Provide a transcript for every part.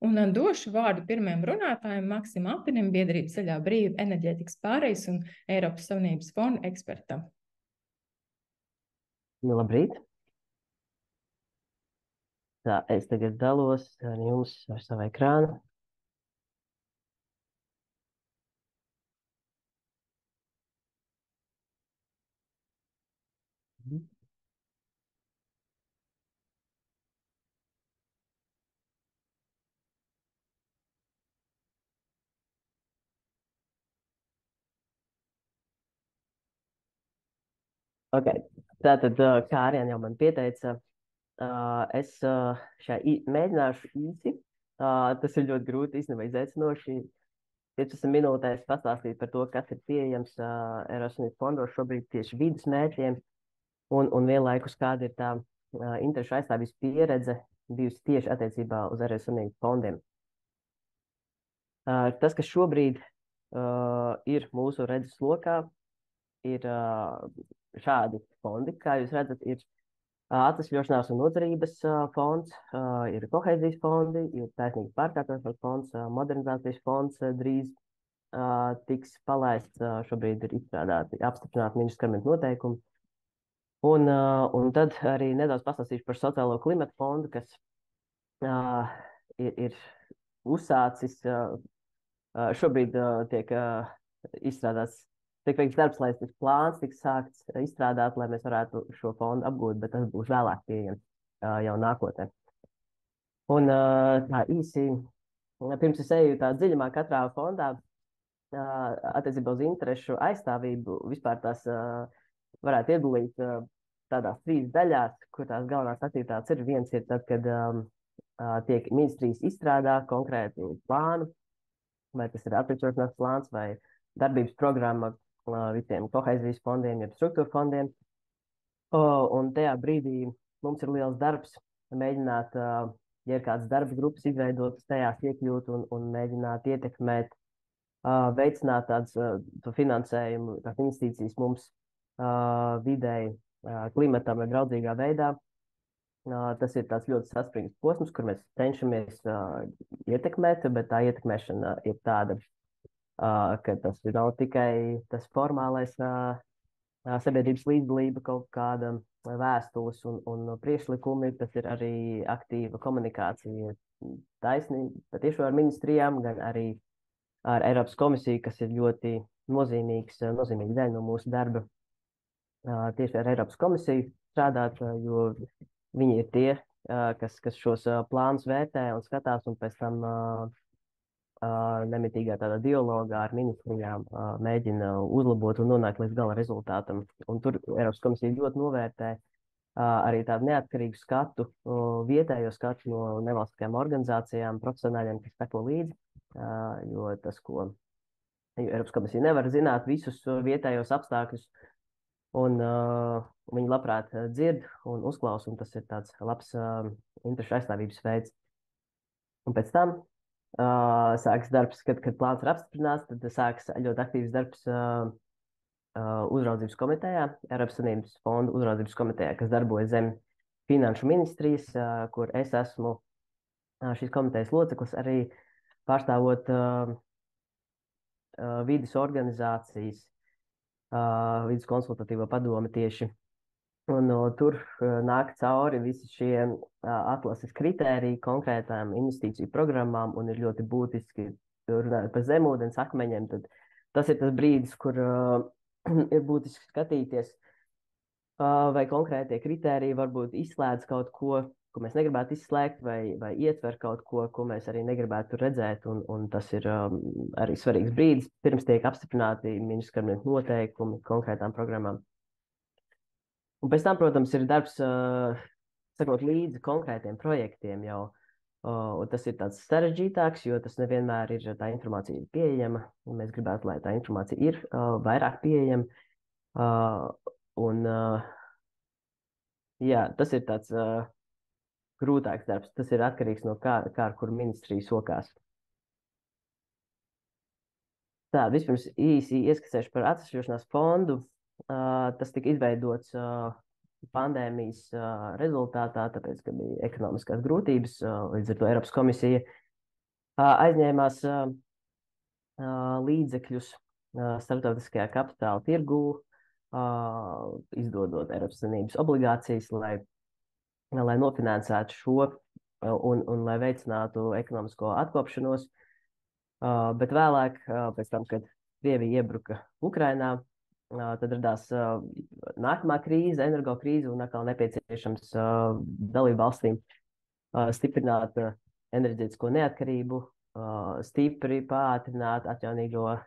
Un došu vārdu pirmajam runātājam, Maksim Apinim, biedrības Zaļā brīva enerģētikas pārejas un Eiropas Savienības fonda ekspertam. Nu, labrīt! Tā, es tagad dalos ar jums ar savu ekrānu. Okay. Tātad, kā Arjana jau man pieteica, es mēģināšu īsi. Tas ir ļoti grūti, īstenībā izaicinoši. 15 minūtēs pastāstīt par to, kas ir pieejams Eiropas Savienības fondos šobrīd tieši vidas mērķiem, un vienlaikus kāda ir tā interešu aizstāvības pieredze bijusi tieši attiecībā uz Eiropas Savienības fondiem. Tas, kas šobrīd ir mūsu redzes lokā, ir šādi fondi. Kā jūs redzat, ir atvesļošanās un noturības fonds, ir kohēzijas fondi, ir taisnīgas pārkārtošanas fonds, modernizācijas fonds drīz tiks palaists. Šobrīd ir apstiprināti ministru kabineta noteikumi. Un tad arī nedaudz pastāstīšu par sociālo klimatu fondu, kas ir uzsācis. Šobrīd tiek izstrādāts, tiek veikts darbs, lai šis plāns tiks sākts izstrādāt, lai mēs varētu šo fondu apgūt, bet tas būs vēlāk pieejams jau nākotnē. Un tā īsi, pirms es eju tā dziļumā katrā fondā, attiecībā uz interešu aizstāvību, vispār tās varētu iedalīt tādās 3 daļās, kur tās galvenās aktivitātes ir. Viens ir tad, kad tiek ministrijas izstrādā konkrētu plānu, vai tas ir atveļošanās plāns vai darbības programma visiem kohēzijas fondiem, jeb struktūra fondiem. Un tajā brīdī mums ir liels darbs mēģināt, ja ir kādas darba grupas izveidotas, tajās iekļūt un mēģināt ietekmēt, veicināt to finansējumu, tās investīcijas mums vidēji klimatam vai draudzīgā veidā. Tas ir tāds ļoti saspringts posms, kur mēs cenšamies ietekmēt, bet tā ietekmēšana ir tāda, ka tas nav tikai tas formālais sabiedrības līdzdalība, kaut kāda vēstules un priekšlikumi, tas ir arī aktīva komunikācija taisnība, patiešām ar ministrijām, gan arī ar Eiropas komisiju, kas ir ļoti nozīmīga daļa no mūsu darba. Tieši ar Eiropas komisiju strādāt, jo viņi ir tie, kas šos plānus vērtē un skatās, un pēc tam nemitīgā tādā dialogā ar ministrijām mēģina uzlabot un nonākt līdz gala rezultātam. Un tur Eiropas komisija ļoti novērtē arī tādu neatkarīgu skatu, vietējo skatu no nevalstiskajām organizācijām, profesionāļiem, kas seko līdzi, jo tas, ko Eiropas komisija nevar zināt visus vietējos apstākļus, un viņi labprāt dzird un uzklausa, un tas ir tāds labs interešu aizstāvības veids. Un pēc tam sāks darbs, kad plāns ir apstiprināts, tad sāks ļoti aktīvs darbs uzraudzības komitejā, Eiropas Savienības fondu uzraudzības komitejā, kas darbojas zem finanšu ministrijas, kur es esmu šīs komitejas loceklis, arī pārstāvot vides organizācijas, vidas konsultatīvo padomi tieši. Un tur nāk cauri visi šie atlases kritēriji konkrētām investīciju programmām, un ir ļoti būtiski runāt par zemūdens akmeņiem. Tad tas ir tas brīdis, kur ir būtiski skatīties, vai konkrētie kritēriji varbūt izslēdz kaut ko mēs negribētu izslēgt, vai ietver kaut ko mēs arī negribētu redzēt. Un tas ir arī svarīgs brīdis, pirms tiek apstiprināti ministru kabineta noteikumi konkrētām programmām. Un pēc tam, protams, ir darbs sakot līdzi konkrētiem projektiem jau. Un tas ir tāds sarežģītāks, jo tas nevienmēr ir tā informācija pieejama. Un mēs gribētu, lai tā informācija ir vairāk pieejama. Jā, tas ir tāds grūtāks darbs. Tas ir atkarīgs no kā ar kuru ministriju sokās. Tā, vispirms īsi ieskicēšu par atvesļošanās fondu. Tas tika izveidots pandēmijas rezultātā, tāpēc, ka bija ekonomiskās grūtības, līdz ar to Eiropas komisija aizņēmās līdzekļus starptautiskajā kapitāla tirgū, izdodot Eiropas Savienības obligācijas, lai nofinansētu šo un lai veicinātu ekonomisko atkopšanos. Bet vēlāk, pēc tam, kad Krievija iebruka Ukrainā, tad radās nākamā krīze, energo krīze, un atkal nepieciešams dalību valstīm stiprināt enerģētisko neatkarību, stipri pātrināt atjaunīgās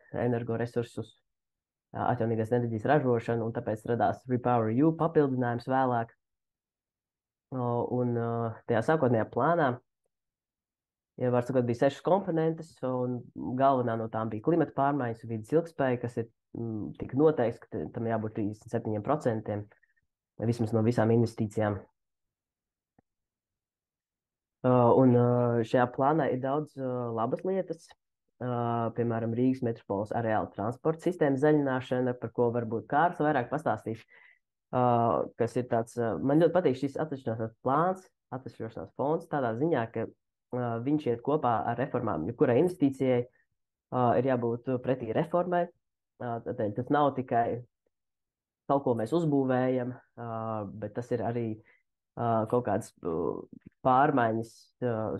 enerģijas ražošanu, un tāpēc radās REPowerEU papildinājums vēlāk. Un tajā sākotnējā plānā, ja var sakot, bija 6 komponentes, un galvenā no tām bija klimata pārmaiņas un vidas ilgspēja, kas tika noteikts, ka tam jābūt 37%, vismaz no visām investīcijām. Un šajā plānā ir daudz labas lietas, piemēram, Rīgas metropoles areāla transporta sistēmas zaļināšana, par ko varbūt Kārlis vairāk pastāstīs, kas ir tāds, man ļoti patīk šis atvesaļošanās plāns, atvesaļošanās fonds, tādā ziņā, ka viņš iet kopā ar reformām, jo kurai investīcijai ir jābūt pretī reformai. Tātad tas nav tikai kaut ko mēs uzbūvējam, bet tas ir arī kaut kādas pārmaiņas,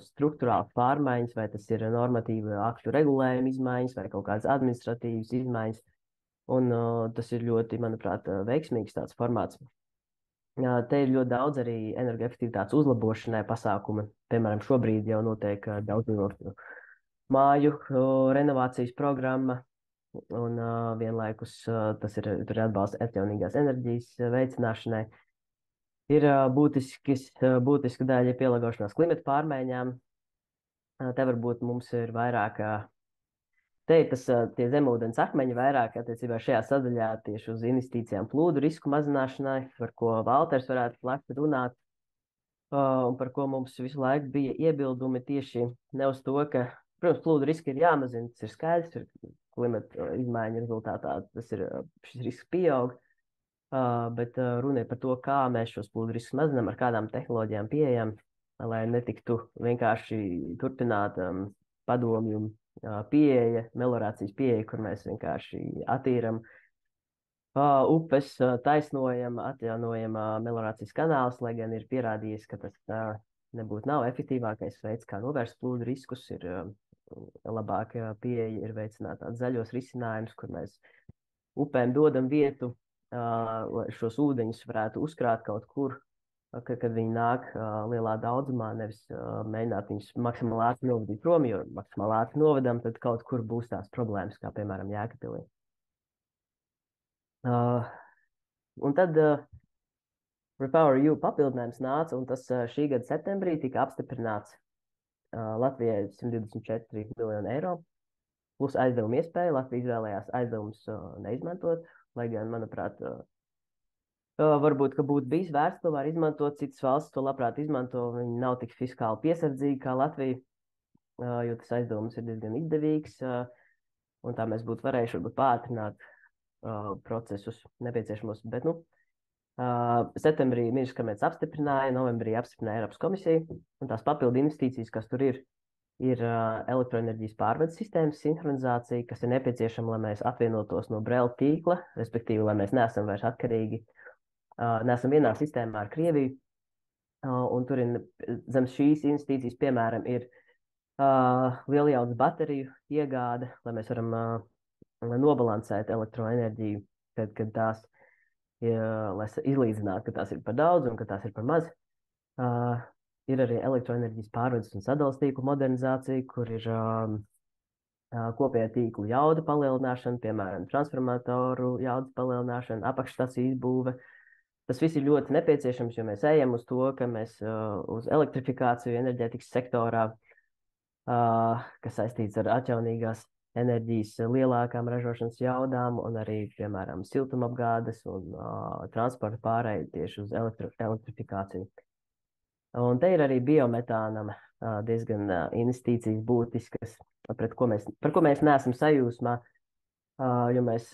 struktūrāls pārmaiņas, vai tas ir normatīva aktu regulējuma izmaiņas, vai kaut kādas administratīvas izmaiņas. Un tas ir ļoti, manuprāt, veiksmīgs tāds formāts. Te ir ļoti daudz arī energoefektivitātes uzlabošanai pasākumi. Piemēram, šobrīd jau notiek daudz māju renovācijas programma, un vienlaikus tur ir atbalsts atjaunīgās enerģijas veicināšanai. Ir būtiska daļa pielāgošanās klimata pārmaiņām. Te varbūt mums ir vairāk, te ir tie zemūdens akmeņi vairāk attiecībā šajā sadaļā tieši uz investīcijām plūdu risku mazināšanai, par ko Valters varētu plaši runāt, un par ko mums visu laiku bija iebildumi tieši ne uz to, ka, protams, plūdu riski ir jāmazina, tas ir skaidrs, klimata izmaiņu rezultātā šis risks pieaug, bet runa ir par to, kā mēs šos plūdu riskus mazinām, ar kādām tehnoloģijām pieejam, lai netiktu vienkārši turpināt padomju pieeja, melorācijas pieeja, kur mēs vienkārši attīram upes, taisnojam, atjaunojam melorācijas kanālus, lai gan ir pierādījies, ka tas nebūtu nav efektīvākais veids, kā novērst plūdu riskus. Ir labāka pieeja, ir veicināt tādus zaļos risinājumus, kur mēs upēm dodam vietu, lai šos ūdeņus varētu uzkrāt kaut kur, kad viņi nāk lielā daudzumā, nevis mēģināt viņus maksimāli ātri novadīt prom, jo maksimāli ātri novadam, tad kaut kur būs tās problēmas, kā piemēram Jēkabpilī. Un tad REPowerEU papildinājums nāca, un tas šī gada septembrī tika apstiprināts Latvijai 124 miljonu eiro, plus aizdevumu iespēja. Latvija izvēlējās aizdevumus neizmantot, lai gan, manuprāt, varbūt, ka būtu bijis vērts tomēr izmantot, citas valstis to labprāt izmanto, viņi nav tik fiskāli piesardzīgi kā Latvija, jo tas aizdevums ir diezgan izdevīgs, un tā mēs būtu varējuši varbūt pātrināt procesus nepieciešamos, bet, septembrī ministrs kabinets apstiprināja, novembrī apstiprināja Eiropas komisija, un tās papildu investīcijas, kas tur ir elektroenerģijas pārvades sistēmas sinhronizācija, kas ir nepieciešama, lai mēs atvienotos no Brela tīkla, respektīvi, lai mēs neesam vairs atkarīgi, neesam vienā sistēmā ar Krieviju, un tur ir zem šīs investīcijas, piemēram, ir lieljaudas bateriju iegāde, lai mēs varam nobalansēt elektroenerģiju, kad tās, lai izlīdzinātu, ka tās ir par daudz un ka tās ir par maz. Ir arī elektroenerģijas pārvades un sadales tīklu modernizācija, kur ir kopējā tīklu jauda palielināšana, piemēram, transformatoru jaudas palielināšana, apakšstaciju izbūve. Tas viss ir ļoti nepieciešams, jo mēs ejam uz to, ka mēs uz elektrifikāciju enerģētikas sektorā, kas saistīts ar atjaunīgās enerģijas lielākām ražošanas jaudām un arī, piemēram, siltumapgādes un transporta pārēju tieši uz elektrifikāciju. Un te ir arī biometānam diezgan investīcijas būtiskas, par ko mēs neesam sajūsmā, jo mēs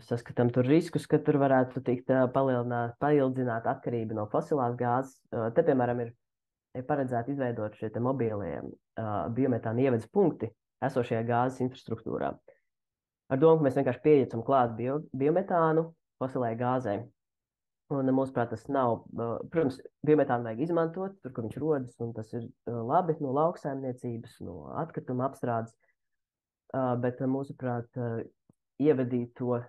saskatām tur riskus, ka tur varētu tikt paildzināt atkarība no fosilās gāzes. Te, piemēram, ir ir paredzēti izveidot šie mobīlie biometāna ievedes punkti esošajā gāzes infrastruktūrā. Ar domu, ka mēs vienkārši pieejam klāt biometānu fosilai gāzei. Un, mūsuprāt, tas nav, protams, biometānu vajag izmantot tur, kur viņš rodas, un tas ir labi no lauksaimniecības, no atkrituma apstrādes, bet, mūsuprāt, ievadīt to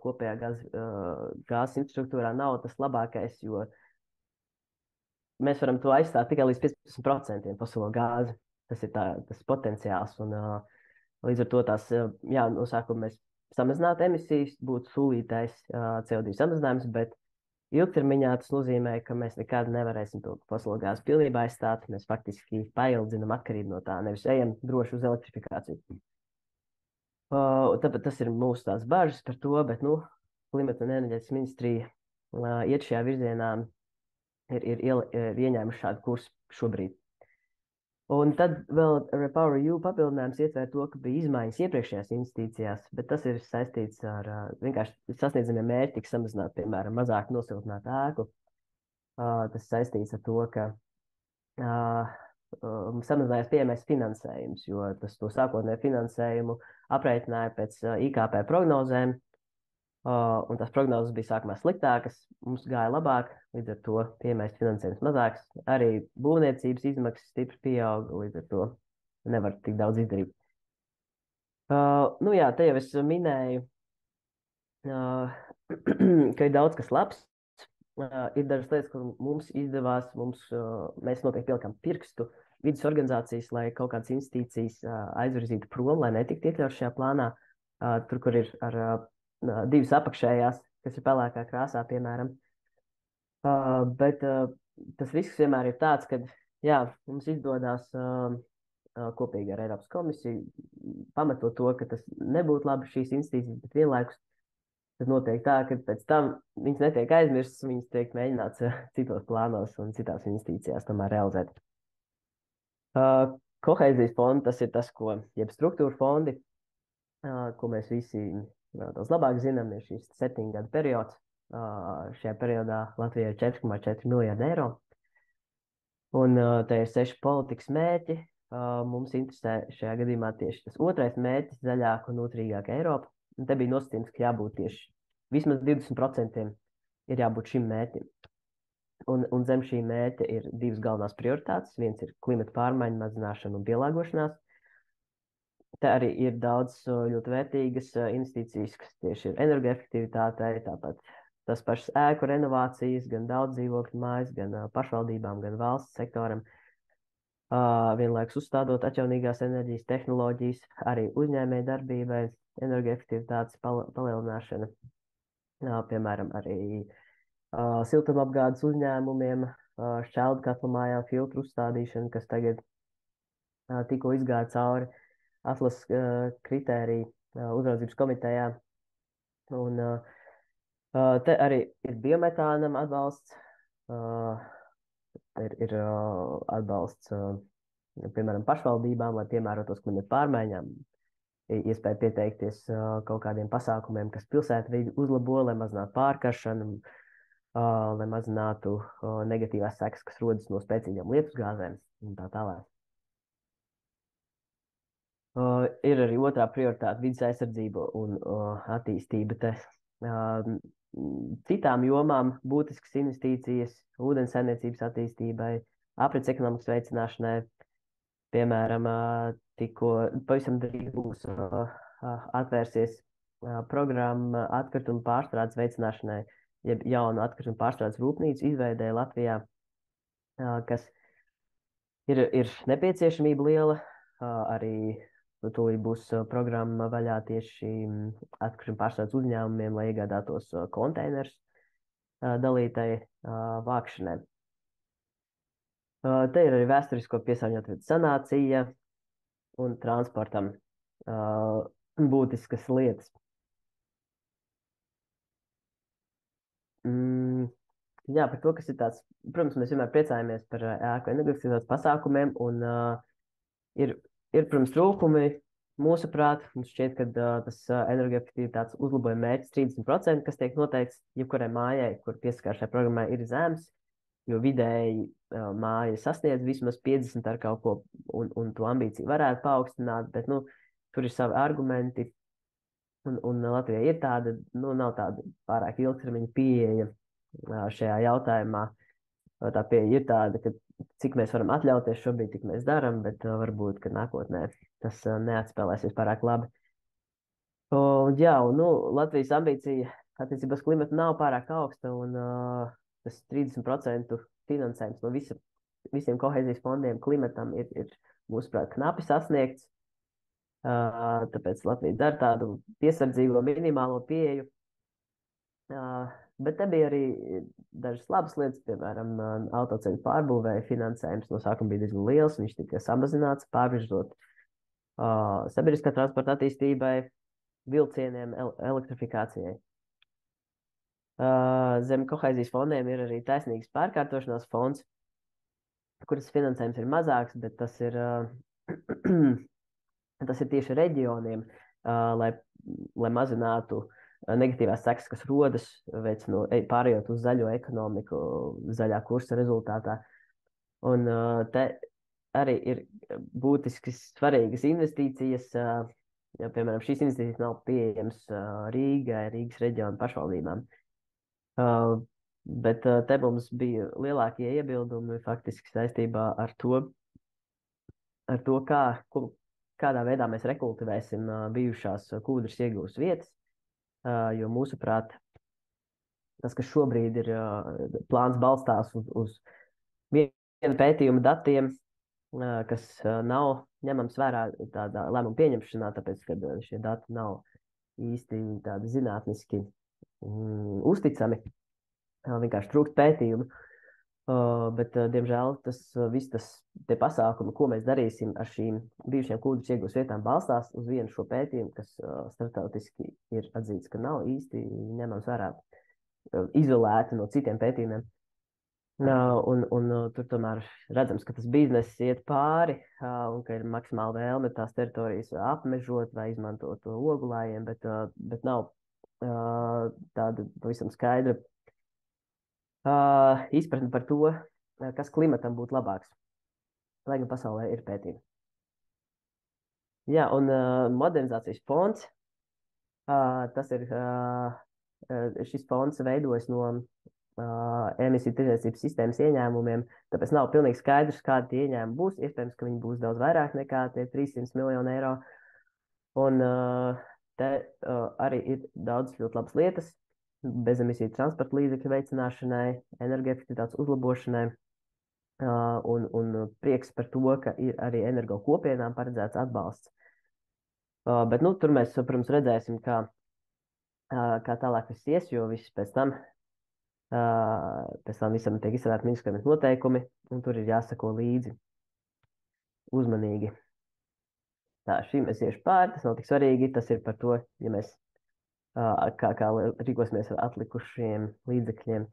kopējā gāzes infrastruktūrā nav tas labākais, jo mēs varam to aizstāt tikai līdz 15% fosilo gāzi. Tas ir tas potenciāls, un līdz ar to tās, no sākuma mēs samazinātu emisijas, būtu sulītais CO2 samazinājums, bet ilgtermiņā tas nozīmē, ka mēs nekad nevarēsim to fosilo gāzi pilnībā aizstāt. Mēs faktiski paildzinām atkarību no tā, nevis ejam droši uz elektrifikāciju. Tāpēc tas ir mūsu tās bažas par to, bet, Klimata un enerģētikas ministrija iet šajā virzienā, ir ieņēmuši šādu kursu šobrīd. Un tad vēl REPowerEU papildinājums ietver to, ka bija izmaiņas iepriekšējās investīcijās, bet tas ir saistīts ar vienkārši sasniedzamiem mērķi, tiks samazināt, piemēram, mazāk nosiltināt ēku. Tas saistīts ar to, ka samazinājās pieejamais finansējums, jo to sākotnējo finansējumu aprēķināja pēc IKP prognozēm, un tās prognozes bija sākumā sliktākas, mums gāja labāk, līdz ar to pieejamais finansējums mazāks. Arī būvniecības izmaksas stipri pieauga, līdz ar to nevar tik daudz izdarīt. Te jau es minēju, ka ir daudz kas labs. Ir dažas lietas, kur mums izdevās, mēs noteikti pielikām pirkstu vidas organizācijas, lai kaut kādas investīcijas aizvirzītu prom, lai netiktu iekļauts šajā plānā, tur, kur ir ar divas apakšējās, kas ir pelēkā krāsā, piemēram. Bet tas risks vienmēr ir tāds, ka, mums izdodas kopīgi ar Eiropas komisiju pamatot to, ka tas nebūtu labi šīs investīcijas, bet vienlaikus tas notiek tā, ka pēc tam viņas netiek aizmirstas, viņas tiek mēģināts citos plānos un citās investīcijās tomēr realizēt. Kohēzijas fondi, tas ir tas, jeb struktūra fondi, ko mēs visi daudz labāk zinām, ir šīs 7 gadu periods. Šajā periodā Latvijai ir 4,4 miljardi eiro. Un te ir 6 politikas mērķi. Mums interesē šajā gadījumā tieši tas otrais mērķis - zaļāka un noturīgāka Eiropa. Un te bija nosacījums, ka jābūt tieši vismaz 20% ir jābūt šim mērķim. Un zem šī mērķa ir 2 galvenās prioritātes. Viens ir klimata pārmaiņu mazināšana un pielāgošanās. Te arī ir daudz ļoti vērtīgas investīcijas, kas tieši ir energoefektivitātei, tāpat tas pašas ēku renovācijas, gan daudz dzīvokļu mājas, gan pašvaldībām, gan valsts sektoram. Vienlaikus uzstādot atjaunīgās enerģijas tehnoloģijas, arī uzņēmēju darbībai, energoefektivitātes palielināšana, piemēram, arī siltumapgādes uzņēmumiem, šķeldkatlu mājām filtru uzstādīšana, kas tagad tikko izgāja cauri atlases kritēriju uzraudzības komitejā. Un te arī ir biometānam atbalsts, ir atbalsts, piemēram, pašvaldībām, lai piemērotos klimata pārmaiņām. Iespēja pieteikties kaut kādiem pasākumiem, kas pilsētvidi uzlabo, lai mazinātu pārkaršanu, lai mazinātu negatīvās sekas, kas rodas no spēcīgām lietusgāzēm un tā tālāk. Ir arī otrā prioritāte - vidas aizsardzība un attīstība. Te citām jomām būtiskas investīcijas ūdens saimniecības attīstībai, aprits ekonomikas veicināšanai. Piemēram, tikko pavisam drīz būs atvērsies programma atkritumu pārstrādes veicināšanai, jeb jaunu atkritumu pārstrādes rūpnīcu izveidē Latvijā, kas ir nepieciešamība liela. Arī tūlīt būs programma vaļā tieši atkritumu pārstrādes uzņēmumiem, lai iegādātos konteinerus dalītai vākšanai. Te ir arī vēsturisko piesārņotu vietu sanācija un transportam būtiskas lietas. Par to, kas ir tāds, protams, mēs vienmēr priecājamies par ēku energoefektivitātes pasākumiem, un ir, protams, trūkumi mūsuprāt. Mums šķiet, ka tas energoefektivitātes uzlabojuma mērķis 30%, kas tiek noteikts jebkurai mājai, kur piesakās šai programmai, ir zems. jo vidēji māja sasniedz vismaz 50 ar kaut ko, un to ambīciju varētu paaugstināt, bet, nu, tur ir savi argumenti, un Latvijai ir tāda, nu, nav tāda pārāk ilgtermiņa pieeja šajā jautājumā. Tā pieeja ir tāda, ka cik mēs varam atļauties šobrīd, tik mēs darām, bet varbūt, ka nākotnē tas neatspēlēsies pārāk labi. Jā, un, nu, Latvijas ambīcija attiecībā uz klimatu nav pārāk augsta, un tas 30% finansējums no visiem kohēzijas fondiem klimatam ir mūsuprāt, knapi sasniegts. Tāpēc Latvija dara tādu piesardzīgo minimālo pieeju. Bet te bija arī dažas labas lietas, piemēram, autoceļu pārbūvēja finansējums no sākuma bija diezgan liels, viņš tika samazināts, pārvirzot sabiedriskā transporta attīstībai, vilcieniem, elektrifikācijai. Zem kohēzijas fondiem ir arī taisnīgas pārkārtošanās fonds, kuras finansējums ir mazāks, bet tas ir, tas ir tieši reģioniem, lai mazinātu negatīvās sekas, kas rodas, pārējot uz zaļo ekonomiku, zaļā kursa rezultātā. Un te arī ir būtiski svarīgas investīcijas. Piemēram, šīs investīcijas nav pieejamas Rīgai, Rīgas reģionu pašvaldībām. Bet te mums bija lielākie iebildumi faktiski saistībā ar to kādā veidā mēs rekultivēsim bijušās kūdras iegūs vietas. Jo mūsuprāt, tas, kas šobrīd ir plāns balstās uz viena pētījuma datiem, kas nav ņemams vērā tādā lēmuma pieņemšanā, tāpēc, ka šie dati nav īsti tādi zinātniski uzticami, vienkārši trūkst pētījumu. Bet, diemžēl, tie pasākumi, ko mēs darīsim ar šīm bijušajām kūdras iegūs vietām, balstās uz vienu šo pētījumu, kas starptautiski ir atzīts, ka nav īsti ņemams vērā, izolēti no citiem pētījumiem. Un tur tomēr redzams, ka tas bizness iet pāri, un ka ir maksimāla vēlme tās teritorijas apmežot vai izmantot ogulājiem, bet nav tāda pavisam skaidra izpratni par to, kas klimatam būtu labāks, lai gan pasaulē ir pētījumi. Jā, un modernizācijas fonds, šis fonds veidojas no emisiju tirdzniecības sistēmas ieņēmumiem, tāpēc nav pilnīgi skaidrs, kādi tie ieņēmumi būs. Iespējams, ka viņi būs daudz vairāk nekā tie 300 miljoni eiro. Un te arī ir daudz ļoti labas lietas. Bezemisiju transporta līdzekļu veicināšanai, energoefektivitātes uzlabošanai, un prieks par to, ka ir arī energo kopienām paredzēts atbalsts. Bet, nu, tur mēs, protams, redzēsim, kā tālāk viss ies, jo viss pēc tam visam tiek izstrādāti ministrijas noteikumi, un tur ir jāsako līdzi uzmanīgi. Tā, šīm es iešu pāri, tas nav tik svarīgi, tas ir par to, ja mēs kā rīkosimies ar atlikušiem līdzekļiem.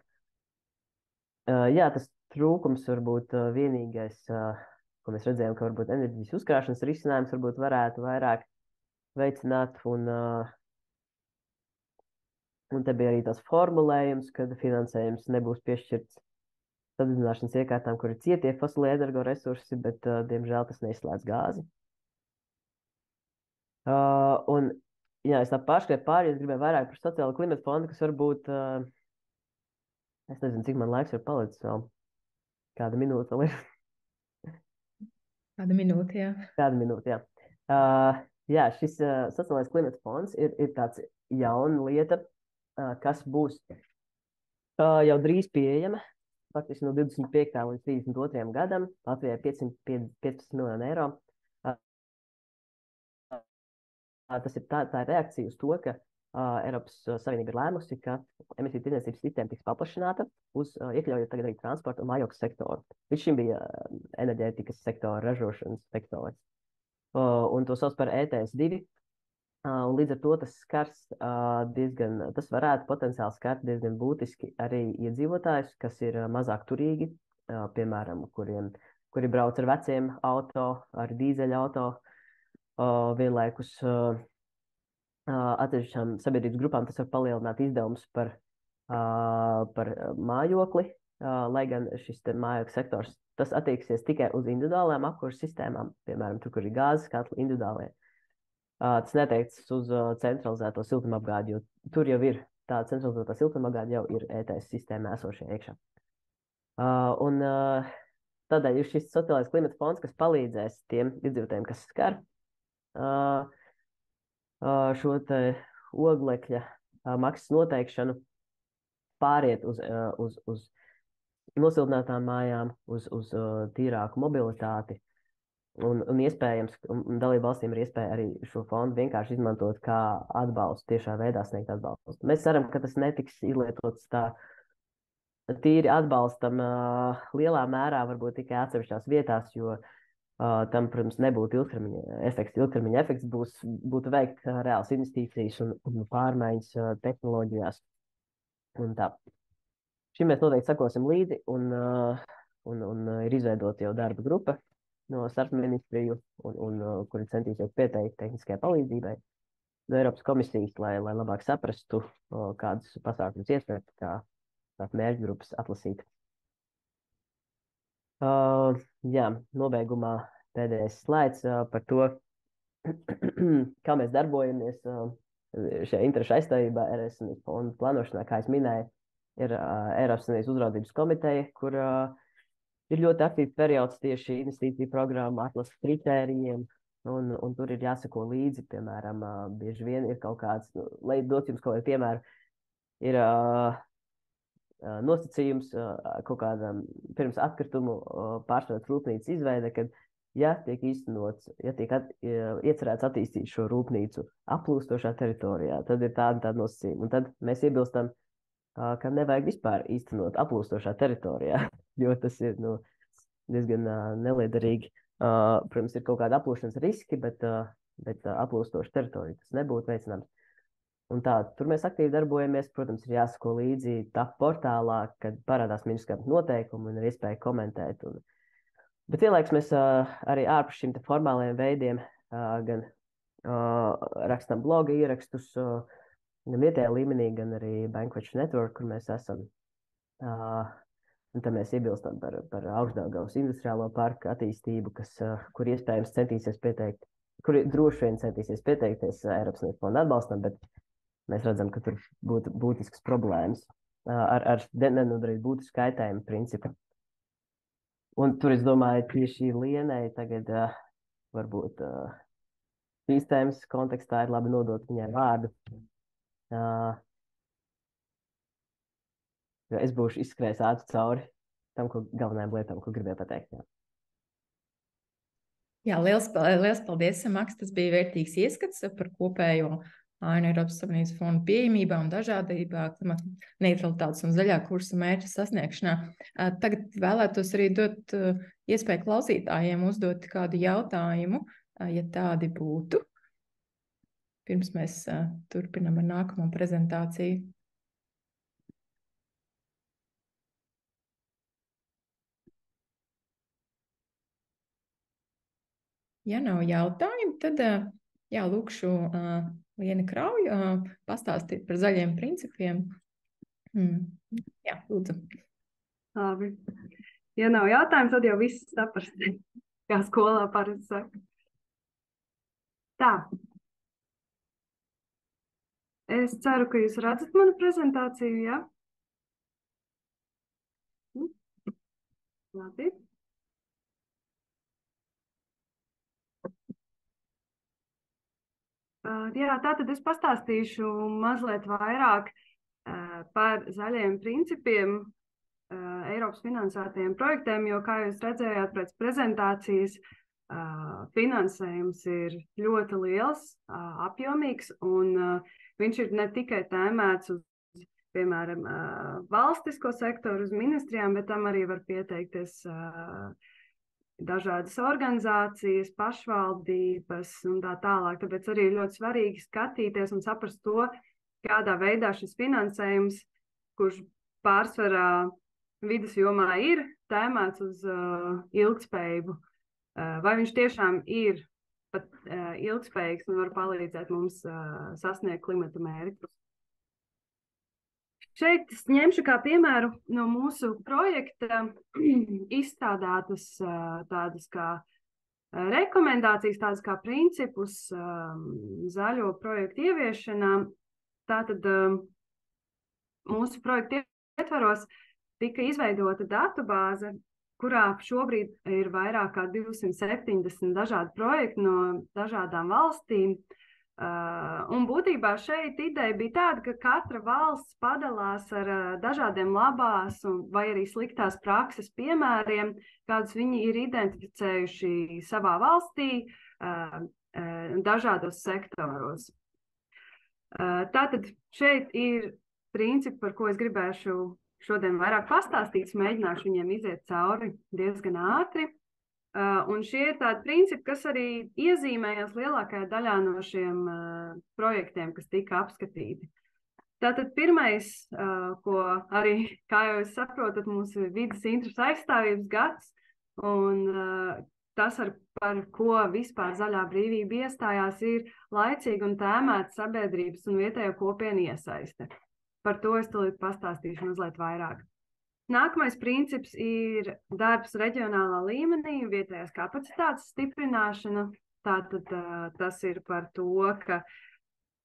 Jā, tas trūkums varbūt vienīgais, ko mēs redzējām, ka varbūt enerģijas uzkrāšanas risinājums varbūt varētu vairāk veicināt, un te bija arī tās formulējums, kad finansējums nebūs piešķirts sadedzināšanas iekārtām, kur ir cietie fosilie energoresursi, bet, diemžēl, tas neizslēdz gāzi. Un jā, es tā pārskrēju pāri, es gribēju vairāk par sociālo klimatu fondu, kas varbūt, es nezinu, cik man laiks ir palicis vēl. Kāda minūte vēl ir? Kāda minūte, jā. Kāda minūte, jā. Jā, šis sociālais klimata fonds ir tāds jauna lieta, kas būs jau drīz pieejama. Faktiski no 25. līdz 32. gadam Latvijai 515 miljonu eiro. Tas ir tā reakcija uz to, ka Eiropas Savienība ir lēmusi, ka emisiju tirdzniecības sistēma tiks paplašināta iekļaujot tagad arī transporta un mājokļu sektoru. Līdz šim bija enerģētikas sektora, ražošanas sektors. Un to sauc par ETS2. Un līdz ar to tas varētu potenciāli skart diezgan būtiski arī iedzīvotājus, kas ir mazāk turīgi, piemēram, kuri brauc ar veciem auto, ar dīzeļa auto. Vienlaikus atsevišķām sabiedrības grupām tas var palielināt izdevumus par mājokli, lai gan šis mājokļu sektors, tas attieksies tikai uz individuālām apkurses sistēmām, piemēram, tur, kur ir gāzes katli individuālie. Tas neteikts uz centralizēto siltumapgādi, jo tur jau ir tā centralizētā siltumapgāde jau ir ETS sistēmā esošie iekšā. Tādēļ ir šis sociālais klimata fonds, kas palīdzēs tiem iedzīvotājiem, kas skar šo te oglekļa maksas noteikšanu, pāriet uz nosildinātām mājām, uz tīrāku mobilitāti. Un iespējams, un dalību valstīm ir iespēja arī šo fondu vienkārši izmantot kā atbalstu, tiešā veidā sniegt atbalstu. Mēs ceram, ka tas netiks izlietots tā tīri atbalstam lielā mērā, varbūt tikai atsevišķās vietās, jo tam, protams, nebūtu ilgtermiņa efekts. Ilgtermiņa efekts būtu veikt reāls investīcijas un pārmaiņas tehnoloģijās. Un tā. Šim mēs noteikti sakosim līdzi, un ir izveidota jau darba grupa no starpministriju, kuri centīsies pieteikt tehniskajai palīdzībai no Eiropas komisijas, lai labāk saprastu, kādus pasākumus iespēt, kā mērķgrupas atlasīt. Jā, nobeigumā pēdējais slaids par to, kā mēs darbojamies šajā interešu aizstāvībā RSNS fondu plānošanā, kā es minēju, ir Eiropas Savienības uzraudzības komiteja, kur ir ļoti aktīvs periods tieši investīciju programmu atlases kritērijiem, un tur ir jāsako līdzi, piemēram, bieži vien ir kaut kāds, lai dot jums kaut kādu piemēru, ir nosacījums kaut kādam pirms atkritumu pārstrādes rūpnīcas izveide, kad, ja tiek īstenots, ja tiek iecerēts attīstīt šo rūpnīcu aplūstošā teritorijā, tad ir tāda nosacījuma. Un tad mēs iebilstam, ka nevajag vispār īstenot aplūstošā teritorijā, jo tas ir diezgan neliederīgi. Protams, ir kaut kāda aplūšanas riski, bet aplūstoša teritorija tas nebūtu veicināms. Un tā, tur mēs aktīvi darbojamies, protams, ir jāsako līdzi TAP portālā, kad parādās ministrijas noteikumi un ir iespēja komentēt. Bet vienlaikus mēs arī ārpus šiem formālajiem veidiem gan rakstam bloga ierakstus, gan vietējā līmenī, gan arī Bankwatch Network, kur mēs esam. Un tad mēs iebilstam par Augstdaugavas industriālo parku attīstību, kur iespējams centīsies pieteikt, kur droši vien centīsies pieteikties Eiropas Savienības fonda atbalstam, bet mēs redzam, ka tur būtu būtisks problēmas ar nenodarīt būtisku kaitējumu principu. Un tur, es domāju, tieši Lienai tagad varbūt sistēmas kontekstā ir labi nodot viņai vārdu. Es būšu izskrējis ātri cauri tam, galvenajām lietām, ko gribēju pateikt. Jā, liels paldies, Maks. Tas bija vērtīgs ieskats par kopējo ainu Eiropas Savienības fondu pieejamībā un dažādībā, klimata neutralitātes un zaļā kursa mērķa sasniegšanā. Tagad vēlētos arī dot iespēju klausītājiem uzdot kādu jautājumu, ja tādi būtu. Pirms mēs turpinam ar nākamo prezentāciju. Ja nav jautājumu, tad lūkšu Lienu Krauju pastāstīt par zaļiem principiem. Jā, lūdzu. Labi. Ja nav jautājumu, tad jau viss saprast, kā skolā parasti saka. Tā. Es ceru, ka jūs redzat manu prezentāciju, jā? Labi. Jā, tātad es pastāstīšu mazliet vairāk par zaļiem principiem Eiropas finansētajiem projektiem, jo, kā jūs redzējāt pēc prezentācijas, finansējums ir ļoti liels, apjomīgs, un viņš ir ne tikai tēmēts uz, piemēram, valstisko sektoru, uz ministrijām, bet tam arī var pieteikties dažādas organizācijas, pašvaldības un tā tālāk. Tāpēc arī ļoti svarīgi skatīties un saprast to, kādā veidā šis finansējums, kurš pārsvarā vides jomā ir tēmēts uz ilgtspējību, vai viņš tiešām ir pat ilgtspējīgs un var palīdzēt mums sasniegt klimata mērķus. Šeit es ņemšu kā piemēru no mūsu projekta izstrādātas tādas kā rekomendācijas, tādas kā principus zaļo projektu ieviešanā. Tātad mūsu projekta ietvaros tika izveidota datubāze, kurā šobrīd ir vairāk kā 270 dažādi projekti no dažādām valstīm. Un būtībā šeit ideja bija tāda, ka katra valsts padalās ar dažādiem labās vai arī sliktās prakses piemēriem, kādus viņi ir identificējuši savā valstī dažādos sektoros. Tātad šeit ir principi, par ko es gribēšu šodien vairāk pastāstīt, mēģināšu viņiem iziet cauri diezgan ātri. Un šie ir tādi principi, kas arī iezīmējās lielākajā daļā no šiem projektiem, kas tika apskatīti. Tātad pirmais, ko arī, kā jau jūs saprotat, mums ir vides interešu aizstāvības gads, un tas, par ko vispār Zaļā brīvība iestājās, ir laicīga un tēmēta sabiedrības un vietējo kopienu iesaiste. Par to es tūlīt pastāstīšu mazliet vairāk. Nākamais princips ir darbs reģionālā līmenī, vietējās kapacitātes stiprināšana. Tātad tas ir par to, ka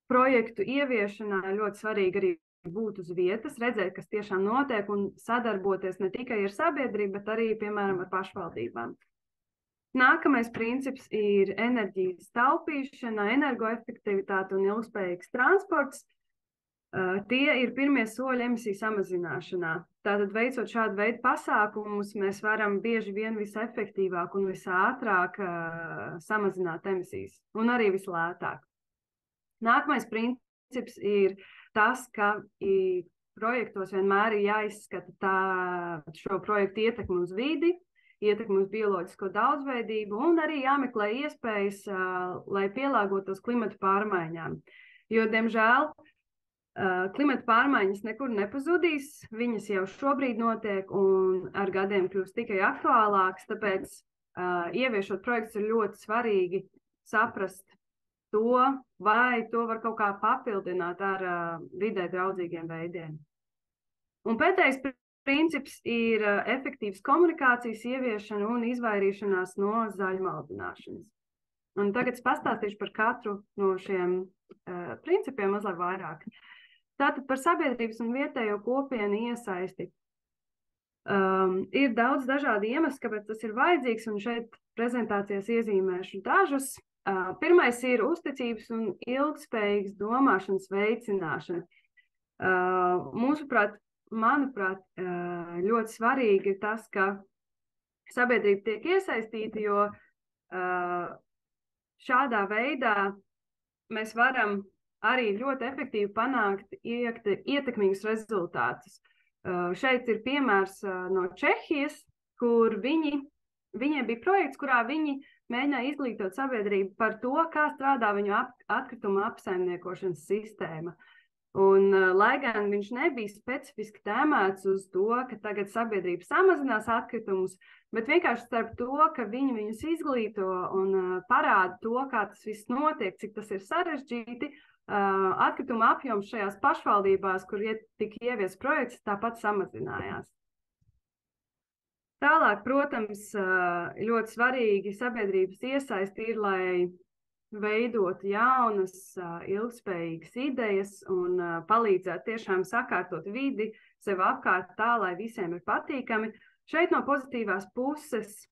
projektu ieviešanā ļoti svarīgi arī būt uz vietas, redzēt, kas tiešām notiek un sadarboties ne tikai ar sabiedrību, bet arī, piemēram, ar pašvaldībām. Nākamais princips ir enerģijas taupīšana, energoefektivitāte un ilgspējīgs transports. Tie ir pirmie soļi emisiju samazināšanā. Tātad, veicot šādu veidu pasākumus, mēs varam bieži vien visefektīvāk un visātrāk samazināt emisijas, un arī vislētāk. Nākamais princips ir tas, ka projektos vienmēr ir jāizskata šo projektu ietekmi uz vidi, ietekmi uz bioloģisko daudzveidību, un arī jāmeklē iespējas, lai pielāgotos klimata pārmaiņām. Jo, diemžēl, klimata pārmaiņas nekur nepazudīs, viņas jau šobrīd notiek un ar gadiem kļūst tikai aktuālākas, tāpēc ieviešot projektus ir ļoti svarīgi saprast to, vai to var kaut kā papildināt ar vidē draudzīgiem veidiem. Un pēdējais princips ir efektīvas komunikācijas ieviešana un izvairīšanās no zaļumaldināšanas. Un tagad es pastāstīšu par katru no šiem principiem mazliet vairāk. Tātad par sabiedrības un vietējo kopienu iesaisti. Ir daudz dažādu iemeslu, kāpēc tas ir vajadzīgs, un šeit prezentācijās iezīmēšu dažus. Pirmais ir uzticības un ilgspējīgas domāšanas veicināšana. Manuprāt, ļoti svarīgi ir tas, ka sabiedrība tiek iesaistīta, jo šādā veidā mēs varam arī ļoti efektīvi panākt ietekmīgus rezultātus. Šeit ir piemērs no Čehijas, kur viņiem bija projekts, kurā viņi mēģināja izglītot sabiedrību par to, kā strādā viņu atkrituma apsaimniekošanas sistēma. Un, lai gan viņš nebija specifiski tēmēts uz to, ka tagad sabiedrība samazinās atkritumus, bet vienkārši starp to, ka viņi viņus izglīto un parāda to, kā tas viss notiek, cik tas ir sarežģīti, atkrituma apjoms šajās pašvaldībās, kur tika ievies projekts, tāpat samazinājās. Tālāk, protams, ļoti svarīgi sabiedrības iesaisti ir, lai veidot jaunas, ilgspējīgas idejas un palīdzēt tiešām sakārtot vidi sev apkārt tā, lai visiem ir patīkami. Šeit no pozitīvās puses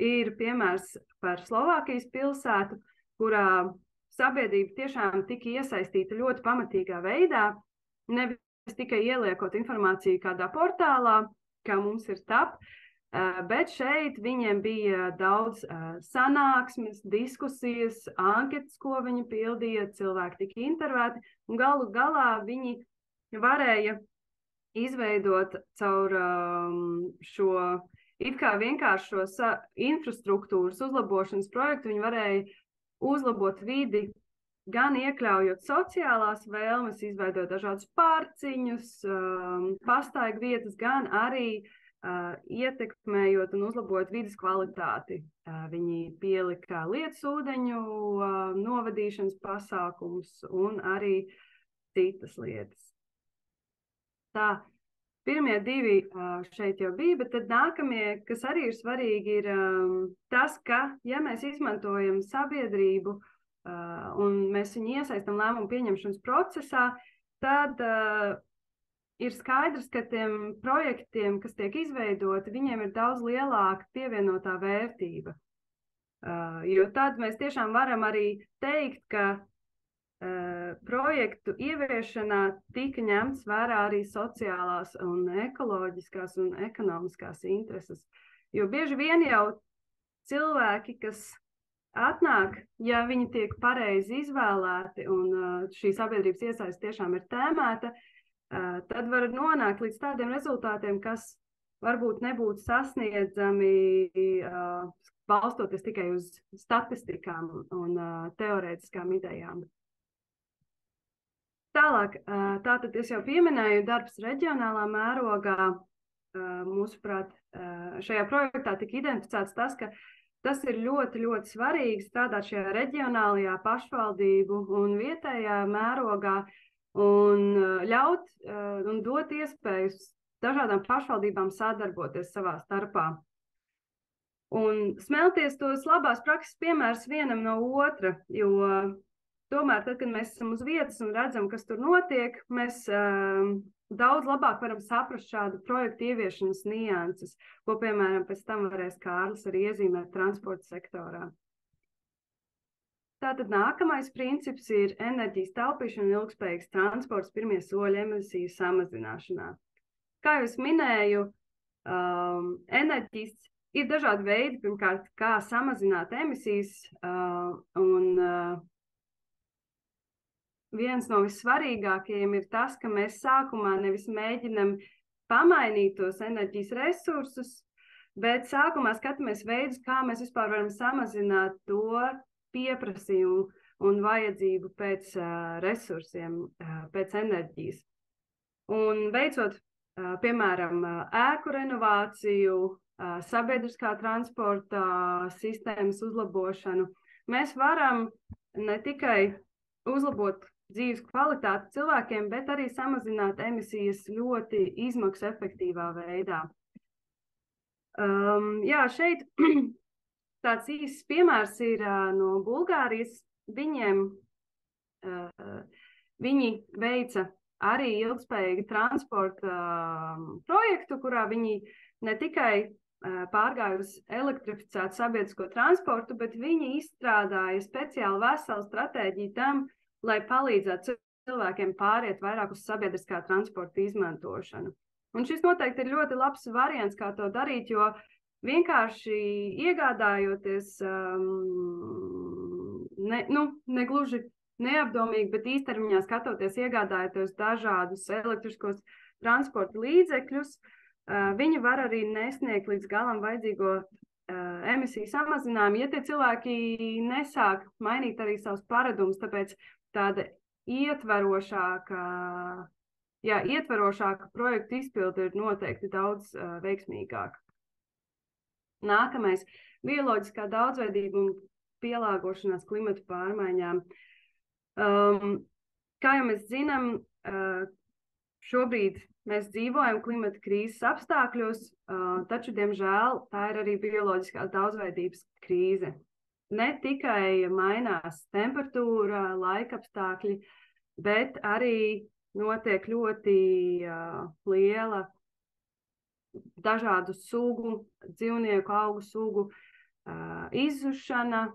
ir piemērs par Slovākijas pilsētu, kurā sabiedrība tiešām tika iesaistīta ļoti pamatīgā veidā, nevis tikai ieliekot informāciju kādā portālā, kā mums ir TAP, bet šeit viņiem bija daudz sanāksmes, diskusijas, anketas, ko viņi pildīja, cilvēki tika intervēti, un galu galā viņi varēja izveidot caur šo it kā vienkāršo infrastruktūras uzlabošanas projektu, viņi varēja uzlabot vidi, gan iekļaujot sociālās vēlmes, izveidot dažādus parciņus, pastaigu vietas, gan arī ietekmējot un uzlabot vides kvalitāti. Viņi pielika lietus ūdeņu novadīšanas pasākumus un arī citas lietas. Tā, pirmie divi šeit jau bija, bet tad nākamie, kas arī ir svarīgi, ir tas, ka, ja mēs izmantojam sabiedrību un mēs viņu iesaistam lēmumu pieņemšanas procesā, tad ir skaidrs, ka tiem projektiem, kas tiek izveidoti, viņiem ir daudz lielāka pievienotā vērtība. Jo tad mēs tiešām varam arī teikt, ka projektu ieviešanā tika ņemts vērā arī sociālās un ekoloģiskās un ekonomiskās intereses. Jo bieži vien jau cilvēki, kas atnāk, ja viņi tiek pareizi izvēlēti un šī sabiedrības iesaiste tiešām ir tēmēta, tad var nonākt līdz tādiem rezultātiem, kas varbūt nebūtu sasniedzami balstoties tikai uz statistikām un teorētiskām idejām. Tālāk, tātad es jau pieminēju darbs reģionālā mērogā. Mūsuprāt, šajā projektā tika identificēts tas, ka tas ir ļoti, ļoti svarīgi strādāt šajā reģionālajā pašvaldību un vietējā mērogā un ļaut un dot iespējas dažādām pašvaldībām sadarboties savā starpā. Un smelties tos labās prakses piemērus vienam no otra, jo tomēr tad, kad mēs esam uz vietas un redzam, kas tur notiek, mēs daudz labāk varam saprast šādu projektu ieviešanas nianses, ko, piemēram, pēc tam varēs Kārlis arī iezīmēt transporta sektorā. Tātad nākamais princips ir enerģijas taupīšana un ilgspējīgs transports, pirmie soļi emisiju samazināšanā. Kā jau es minēju, enerģijas ir dažādi veidi, pirmkārt, kā samazināt emisijas, un viens no vissvarīgākajiem ir tas, ka mēs sākumā nevis mēģinam pamainīt tos enerģijas resursus, bet sākumā skatāmies veidus, kā mēs vispār varam samazināt to pieprasījumu un vajadzību pēc resursiem, pēc enerģijas. Un veicot, piemēram, ēku renovāciju, sabiedriskā transporta sistēmas uzlabošanu, mēs varam ne tikai uzlabot dzīves kvalitāti cilvēkiem, bet arī samazināt emisijas ļoti izmaksu efektīvā veidā. Jā, šeit tāds īsts piemērs ir no Bulgārijas. Viņi veica arī ilgspējīgu transporta projektu, kurā viņi ne tikai pārgāja uz elektrificētu sabiedrisko transportu, bet viņi izstrādāja speciāli veselu stratēģiju tam, lai palīdzētu cilvēkiem pāriet vairāk uz sabiedriskā transporta izmantošanu. Un šis noteikti ir ļoti labs variants, kā to darīt, jo vienkārši iegādājoties, ne gluži neapdomīgi, bet īstermiņā skatoties, iegādājoties dažādus elektriskos transporta līdzekļus, viņi var arī nesniegt līdz galam vajadzīgo emisiju samazinājumu, ja tie cilvēki nesāk mainīt arī savus paradumus, tāpēc tāda ietverošāka projektu izpilde ir noteikti daudz veiksmīgāka. Nākamais – bioloģiskā daudzveidība un pielāgošanās klimatu pārmaiņām. Kā jau mēs zinām, šobrīd mēs dzīvojam klimata krīzes apstākļos, taču, diemžēl, tā ir arī bioloģiskās daudzveidības krīze. Ne tikai mainās temperatūra, laikapstākļi, bet arī notiek ļoti liela dažādu sugu, dzīvnieku, augu sugu izzušana,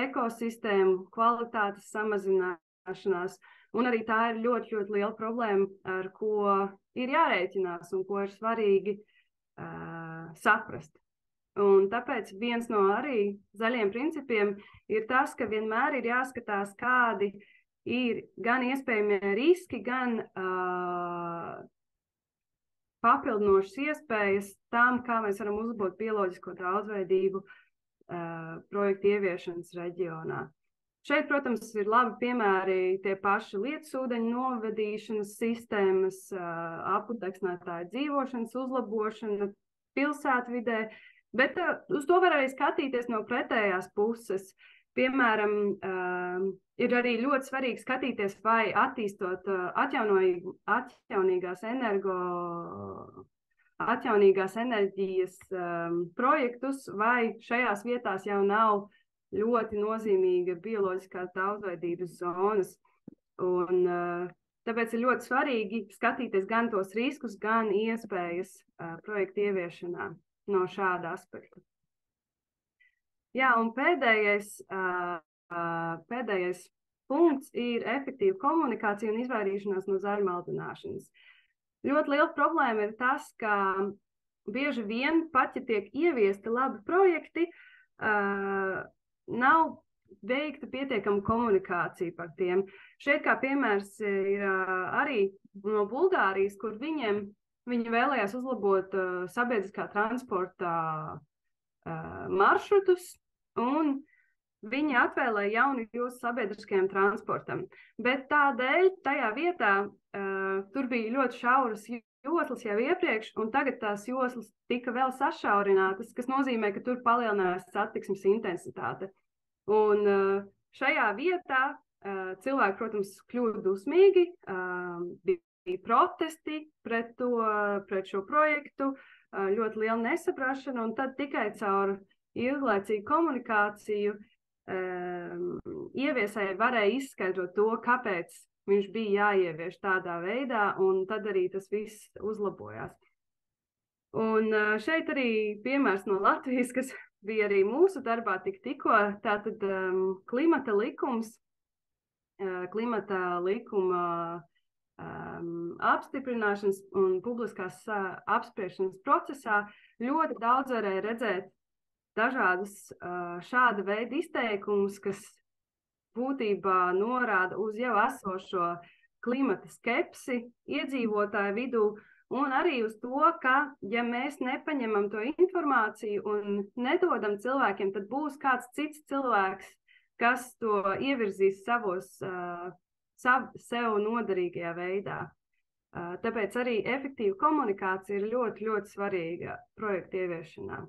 ekosistēmu kvalitātes samazināšanās, un arī tā ir ļoti, ļoti liela problēma, ar ko ir jārēķinās un ko ir svarīgi saprast. Un tāpēc viens no arī zaļiem principiem ir tas, ka vienmēr ir jāskatās, kādi ir gan iespējamie riski, gan papildinošas iespējas tam, kā mēs varam uzlabot bioloģisko daudzveidību projektu ieviešanas reģionā. Šeit, protams, ir labi piemēri tie paši lietusūdeņu novedīšanas sistēmas, apudekstinātāju dzīvošanas uzlabošana pilsētvidē, bet uz to var arī skatīties no pretējās puses. piemēram, ir arī ļoti svarīgi skatīties, vai attīstot atjaunīgās enerģijas projektus, vai šajās vietās jau nav ļoti nozīmīga bioloģiskās daudzveidības zonas. Un tāpēc ir ļoti svarīgi skatīties gan tos riskus, gan iespējas projektu ieviešanā no šāda aspekta. Jā, un pēdējais punkts ir efektīva komunikācija un izvairīšanās no zaļmaldināšanas. Ļoti liela problēma ir tas, ka bieži vien pat, ja tiek ieviesti labi projekti, nav veikta pietiekama komunikācija par tiem. Šeit kā piemērs ir arī no Bulgārijas, kur viņi vēlējās uzlabot sabiedriskā transporta maršrutus, un viņi atvēlēja jaunu joslu sabiedriskajam transportam. Bet tādēļ tajā vietā tur bija ļoti šauras joslas jau iepriekš, un tagad tās joslas tika vēl sašaurinātas, kas nozīmē, ka tur palielinājās satiksmes intensitāte. Un šajā vietā cilvēki, protams, kļuva dusmīgi, bija protesti pret šo projektu, ļoti liela nesaprašana, un tad tikai caur ilglaicīgu komunikāciju ieviesēji varēja izskaidrot to, kāpēc viņš bija jāievieš tādā veidā, un tad arī tas viss uzlabojās. Un šeit arī piemērs no Latvijas, kas bija arī mūsu darbā tikko, tātad klimata likuma apstiprināšanas un publiskās apspriešanas procesā ļoti daudz varēja redzēt dažādus šāda veida izteikumus, kas būtībā norāda uz jau esošo klimata skepsi iedzīvotāju vidū, un arī uz to, ka, ja mēs nepaņemam to informāciju un nedodam cilvēkiem, tad būs kāds cits cilvēks, kas to ievirzīs sev noderīgajā veidā. Tāpēc arī efektīva komunikācija ir ļoti, ļoti svarīga projekta ieviešanā.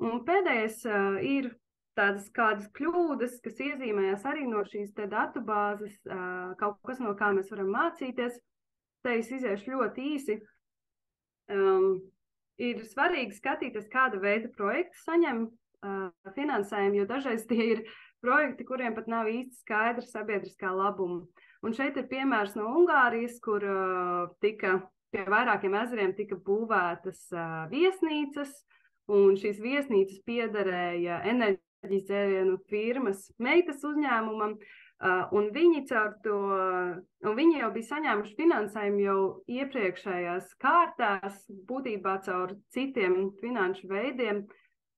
Un pēdējais ir tādas kādas kļūdas, kas iezīmējās arī no šīs te datubāzes, kaut kas, no kā mēs varam mācīties. Te es iziešu ļoti īsi. Ir svarīgi skatīties, kāda veida projekti saņem finansējumu, jo dažreiz tie ir projekti, kuriem pat nav īsti skaidra sabiedriskā labuma. Un šeit ir piemērs no Ungārijas, kur pie vairākiem ezeriem tika būvētas viesnīcas, un šīs viesnīcas piederēja enerģijas dzērienu firmas meitas uzņēmumam, un viņi jau bija saņēmuši finansējumu jau iepriekšējās kārtās, būtībā caur citiem finanšu veidiem,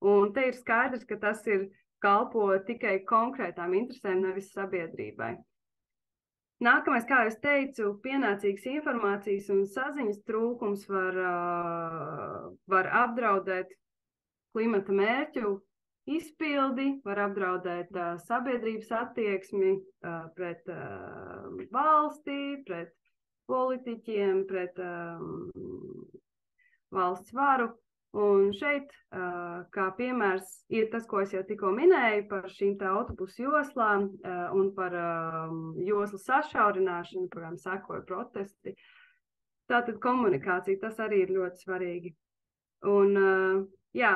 un te ir skaidrs, ka tas ir kalpo tikai konkrētām interesēm, nevis sabiedrībai. Nākamais, kā es teicu, pienācīgas informācijas un saziņas trūkums var apdraudēt klimata mērķu izpildi, var apdraudēt sabiedrības attieksmi pret valsti, pret politiķiem, pret valsts varu. Un šeit, kā piemērs, ir tas, ko es jau tikko minēju par šīm tā autobusu joslām un par joslu sašaurināšanu, kurām sekoja protesti. Tātad komunikācija, tas arī ir ļoti svarīgi. Un, jā,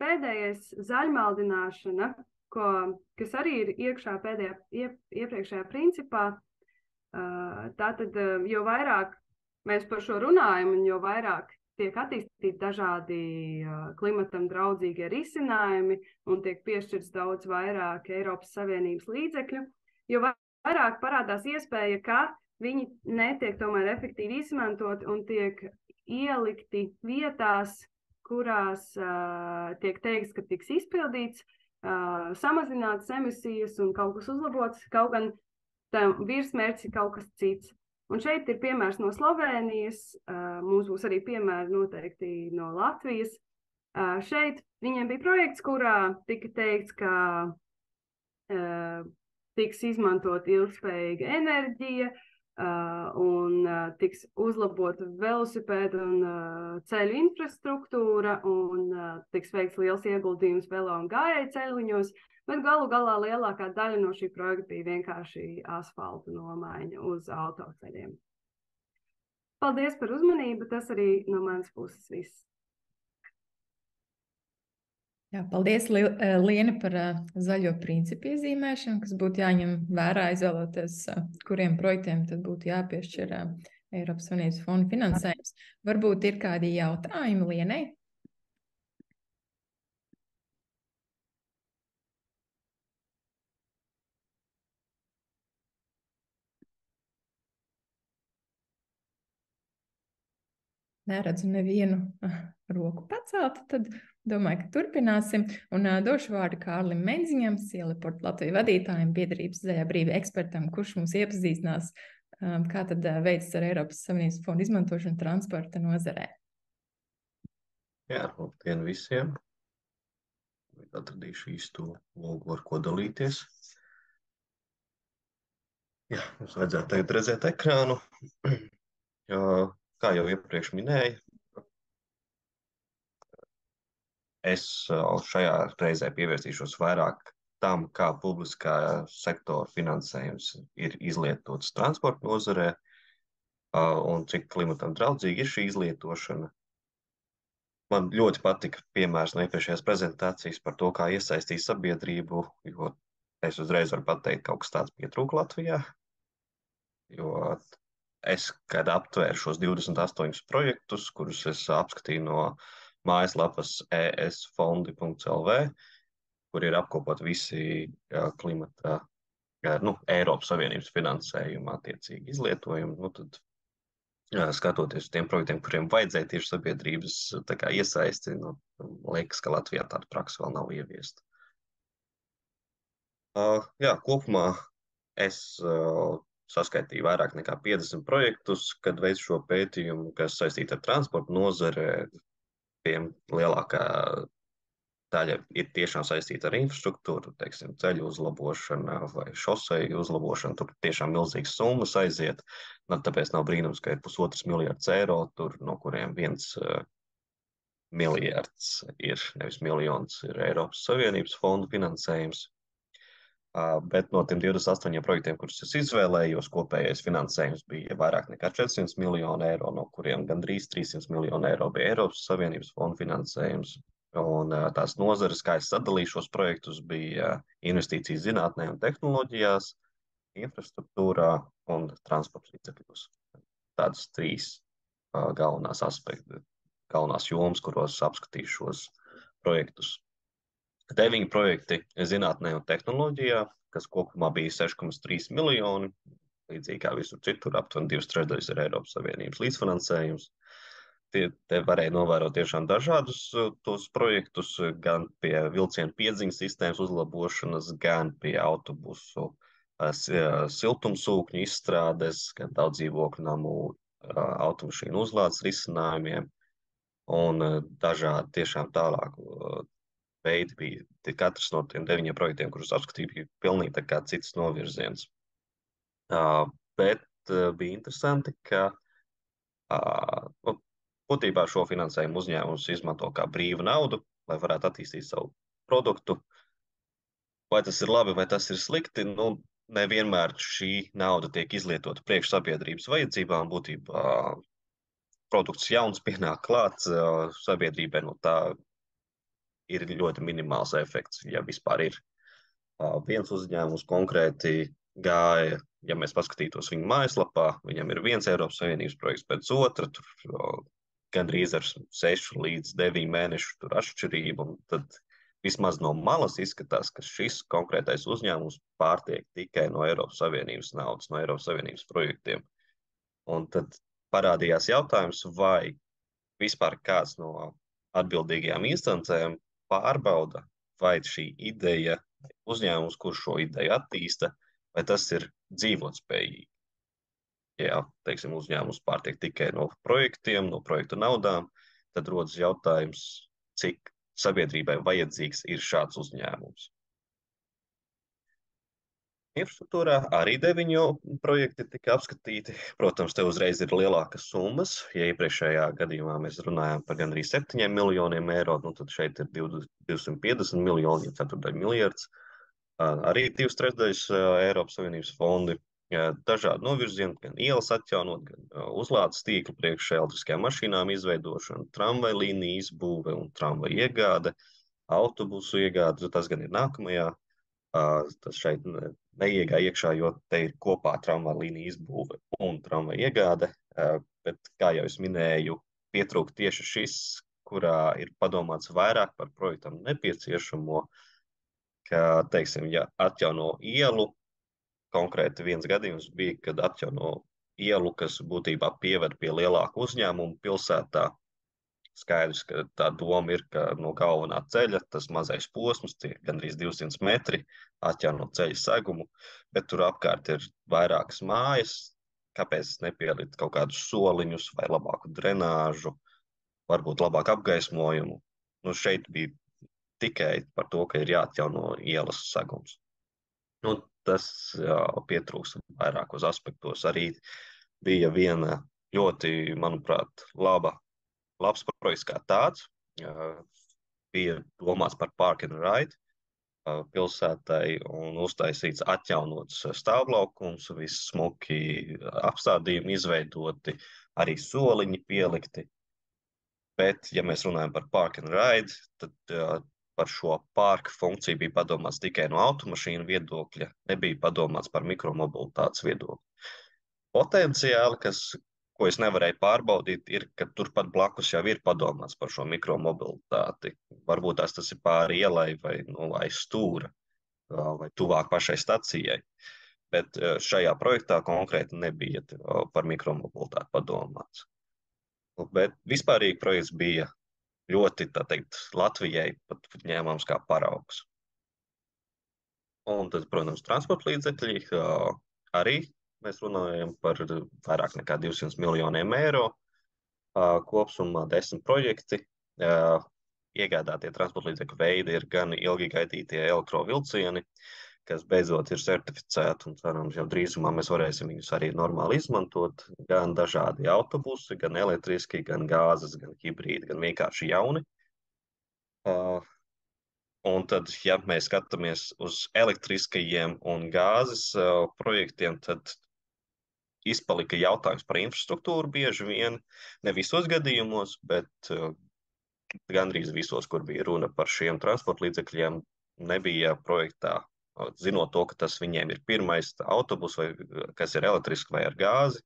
pēdējais zaļmaldināšana, kas arī ir iekšā iepriekšējā principā, tātad jo vairāk mēs par šo runājam un jo vairāk tiek attīstīti dažādi klimatam draudzīgie risinājumi un tiek piešķirts daudz vairāk Eiropas Savienības līdzekļu, jo vairāk parādās iespēja, ka viņi netiek tomēr efektīvi izmantoti un tiek ielikti vietās, kurās tiek teikts, ka tiks izpildīts, samazināts emisijas un kaut kas uzlabots, kaut gan virsmērķis ir kaut kas cits. Un šeit ir piemērs no Slovēnijas, mums būs arī piemēri noteikti no Latvijas. Šeit viņiem bija projekts, kurā tika teikts, ka tiks izmantot ilgspējīga enerģija un tiks uzlabota velosipēdu un ceļu infrastruktūra un tiks veikts liels ieguldījums velo un gājēju ceļuņos. Bet galu galā lielākā daļa no šī projekta bija vienkārši asfalta nomaiņa uz autoceļiem. Paldies par uzmanību, tas arī no manas puses viss. Jā, paldies, Liena, par zaļo principu iezīmēšanu, kas būtu jāņem vērā, izvēloties, kuriem projektiem tad būtu jāpiešķir Eiropas Savienības fonda finansējums. Varbūt ir kādi jautājumi Lienai? Neredzu nevienu roku paceltu, tad domāju, ka turpināsim. Un došu vārdu Kārlim Menziņam, Cieliporta Latvijas vadītājiem, biedrības Zaļā brīva ekspertam, kurš mums iepazīstinās, kā tad veids ar Eiropas Savienības fondu izmantošanu transporta nozarē. Jā, labdien visiem. Atradīšu īsto logu, ar ko dalīties. Jā, mums vajadzētu tagad redzēt ekrānu. Kā jau iepriekš minēju, es šajā reizē pievērsīšos vairāk tam, kā publiskā sektora finansējums ir izlietots transporta nozarē un cik klimatam draudzīgi ir šī izlietošana. Man ļoti patika piemērs no iepriekšējās prezentācijas par to, kā iesaistīt sabiedrību, jo es uzreiz varu pateikt, ka kaut kas tāds pietrūka Latvijā. Jo es, kad aptvēru šos 28 projektus, kurus es apskatīju no mājaslapas esfondi.lv, kur ir apkopot visi klimata, Eiropas Savienības finansējuma attiecīgi izlietojumi, tad skatoties uz tiem projektiem, kuriem vajadzēja tieši sabiedrības iesaisti, liekas, ka Latvijā tāda praksa vēl nav ieviesta. Kopumā es saskaitīju vairāk nekā 50 projektus, kad veicu šo pētījumu, kas saistīti ar transportu nozare. Lielākā daļa ir tiešām saistīta ar infrastruktūru, teiksim, ceļu uzlabošana vai šoseju uzlabošana. Tur tiešām milzīgas summas aiziet. Tāpēc nav brīnums, ka ir 1,5 miljards eiro, tur, no kuriem 1 miljards ir, nevis miljons, ir Eiropas Savienības fondu finansējums. Bet no tiem 28 projektiem, kurus es izvēlējos, kopējais finansējums bija vairāk nekā 400 miljonu eiro, no kuriem gandrīz 300 miljonu eiro bija Eiropas Savienības fondu finansējums. Un tās nozares, kā es sadalīju šos projektus, bija investīcijas zinātnē un tehnoloģijās, infrastruktūrā un transporta līdzekļos. Tādas 3 galvenās aspekti, galvenās jomas, kuros apskatīšu šos projektus. 9 projekti zinātnē un tehnoloģijā, kas kopumā bija 6,3 miljoni, līdzīgi kā visur citur, aptuveni 2/3 ir Eiropas Savienības līdzfinansējums. Te varēja novērot tiešām dažādus tos projektus, gan pie vilcienu piedziņas sistēmas uzlabošanas, gan pie autobusu siltumsūkņu izstrādes, gan daudz dzīvokļu namu automašīnu uzlādes risinājumiem un dažādi tiešām tālāk veidi bija. Katrs no tiem 9 projektiem, kurus apskatīju, bija pilnīgi cits novirziens. Bet bija interesanti, ka būtībā šo finansējumu uzņēmums izmanto kā brīvu naudu, lai varētu attīstīt savu produktu. Vai tas ir labi, vai tas ir slikti? Nevienmēr šī nauda tiek izlietota priekš sabiedrības vajadzībām. Būtībā produkts jauns pienāk klāts, sabiedrībai no tā ir ļoti minimāls efekts, ja vispār ir. Viens uzņēmums konkrēti gāja, ja mēs paskatītos viņu mājaslapā, viņam ir viens Eiropas Savienības projekts pēc otra, tur gandrīz ar 6 līdz 9 mēnešu atšķirību, un tad vismaz no malas izskatās, ka šis konkrētais uzņēmums pārtiek tikai no Eiropas Savienības naudas, no Eiropas Savienības projektiem. Un tad parādījās jautājums, vai vispār kāds no atbildīgajām instancēm pārbauda, vai šī ideja, uzņēmums, kurš šo ideju attīsta, vai tas ir dzīvotspējīgi. Ja, teiksim, uzņēmums pārtiek tikai no projektiem, no projektu naudām, tad rodas jautājums, cik sabiedrībai vajadzīgs ir šāds uzņēmums. Infrastruktūrā arī 9 projekti tika apskatīti. Protams, te uzreiz ir lielākas summas. Ja iepriekšējā gadījumā mēs runājām par gandrīz 7 miljoniem eiro, tad šeit ir 250 miljoni, 1/4 miljards. Arī 2/3 Eiropas Savienības fondi, dažādi novirzieni, gan ielas atjaunot, gan uzlādes tīklu priekš elektriskajām mašīnām izveidošana, tramvaju līniju izbūve un tramvaju iegāde, autobusu iegāde, tas gan ir nākamajā. Tas šeit neiegāja iekšā, jo te ir kopā tramvaju līniju izbūve un tramvaju iegāde, bet, kā jau es minēju, pietrūk tieši šis, kurā ir padomāts vairāk par projektam nepieciešamo, ka, teiksim, ja atjauno ielu, konkrēti viens gadījums bija, kad atjauno ielu, kas būtībā pieved pie lielāku uzņēmumu pilsētā. Skaidrs, ka tā doma ir, ka no galvenā ceļa tas mazais posms, tie gandrīz 200 metri, atjauno ceļa segumu, bet tur apkārt ir vairākas mājas, kāpēc nepielikt kaut kādus soliņus vai labāku drenāžu, varbūt labāku apgaismojumu. Nu, šeit bija tikai par to, ka ir jāatjauno ielas segums. Nu, tas pietrūks vairākos aspektos. Arī bija viena ļoti, manuprāt, labs projekts kā tāds. Bija domāts par park and ride pilsētai un uztaisīts atjaunots stāvlaukums, viss smuki apstādījumi izveidoti, arī soliņi pielikti. Bet, ja mēs runājam par park and ride, tad par šo parka funkciju bija padomāts tikai no automašīnu viedokļa, nebija padomāts par mikromobilitātes viedokli. Potenciāli, ko es nevarēju pārbaudīt, ir, ka turpat blakus jau ir padomāts par šo mikromobilitāti. Varbūt tas ir pāri ielai vai aiz stūra vai tuvāk pašai stacijai. Bet šajā projektā konkrēti nebija par mikromobilitāti padomāts. Bet vispārīgi projekts bija ļoti, tā teikt, Latvijai pat ņēmams kā paraugs. Un tad, protams, transporta līdzekļi arī mēs runājam par vairāk nekā 200 miljoniem eiro, kopsumā 10 projekti. Iegādātie transporta līdzekļu veidi ir gan ilgi gaidītie elektrovilcieni, kas beidzot ir certificēti un cerams jau drīzumā mēs varēsim viņus arī normāli izmantot, gan dažādi autobusi, gan elektriski, gan gāzes, gan hibrīdi, gan vienkārši jauni. Un tad, ja mēs skatāmies uz elektriskajiem un gāzes projektiem, tad izpalika jautājums par infrastruktūru bieži vien, ne visos gadījumos, bet gandrīz visos, kur bija runa par šiem transporta līdzekļiem, nebija projektā, zinot to, ka tas viņiem ir pirmais autobus, vai kas ir elektriski vai ar gāzi,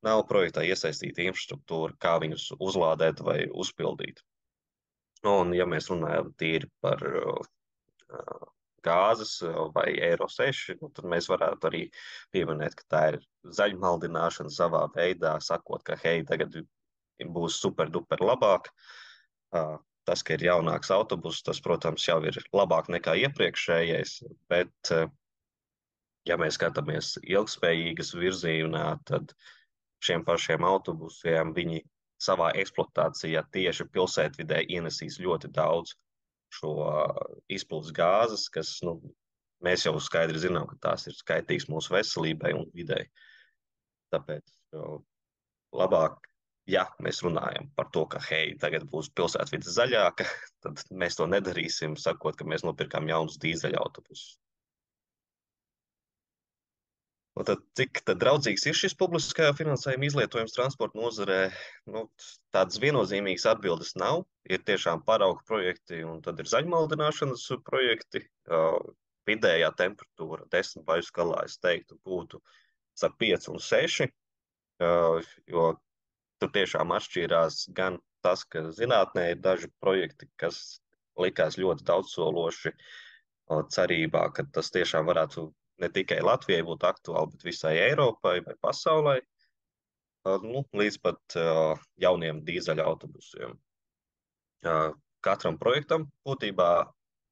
nav projektā iesaistīta infrastruktūra, kā viņus uzlādēt vai uzpildīt. Un, ja mēs runājam tīri par gāzes vai Eiro 6, tad mēs varētu arī pieminēt, ka tā ir zaļmaldināšana savā veidā, sakot, ka hei, tagad būs super duper labāk. Tas, ka ir jaunāks autobus, tas, protams, jau ir labāk nekā iepriekšējais, bet, ja mēs skatāmies ilgspējīgas virzienā, tad šiem pašiem autobusiem viņi savā eksploatācijā tieši pilsētvidē ienesīs ļoti daudz šo izplūdes gāzes, kas, mēs jau skaidri zinām, ka tās ir skaitīgas mūsu veselībai un videi. Tāpēc labāk, ja mēs runājam par to, ka, hei, tagad būs pilsētvide zaļāka, tad mēs to nedarīsim, sakot, ka mēs nopirkām jaunus dīzeļa autobusus. Un tad, cik tad draudzīgs ir šis publiskajā finansējuma izlietojums transporta nozarē? Tādas viennozīmīgas atbildes nav. Ir tiešām parauga projekti, un tad ir zaļmaldināšanas projekti. Vidējā temperatūra 10 baisu skalā, es teiktu, būtu starp 5 un 6, jo tur tiešām atšķīrās gan tas, ka zinātnē ir daži projekti, kas likās ļoti daudzsološi cerībā, ka tas tiešām varētu ne tikai Latvijai būtu aktuāli, bet visai Eiropai vai pasaulē, līdz pat jauniem dīzeļa autobusiem. Katram projektam būtībā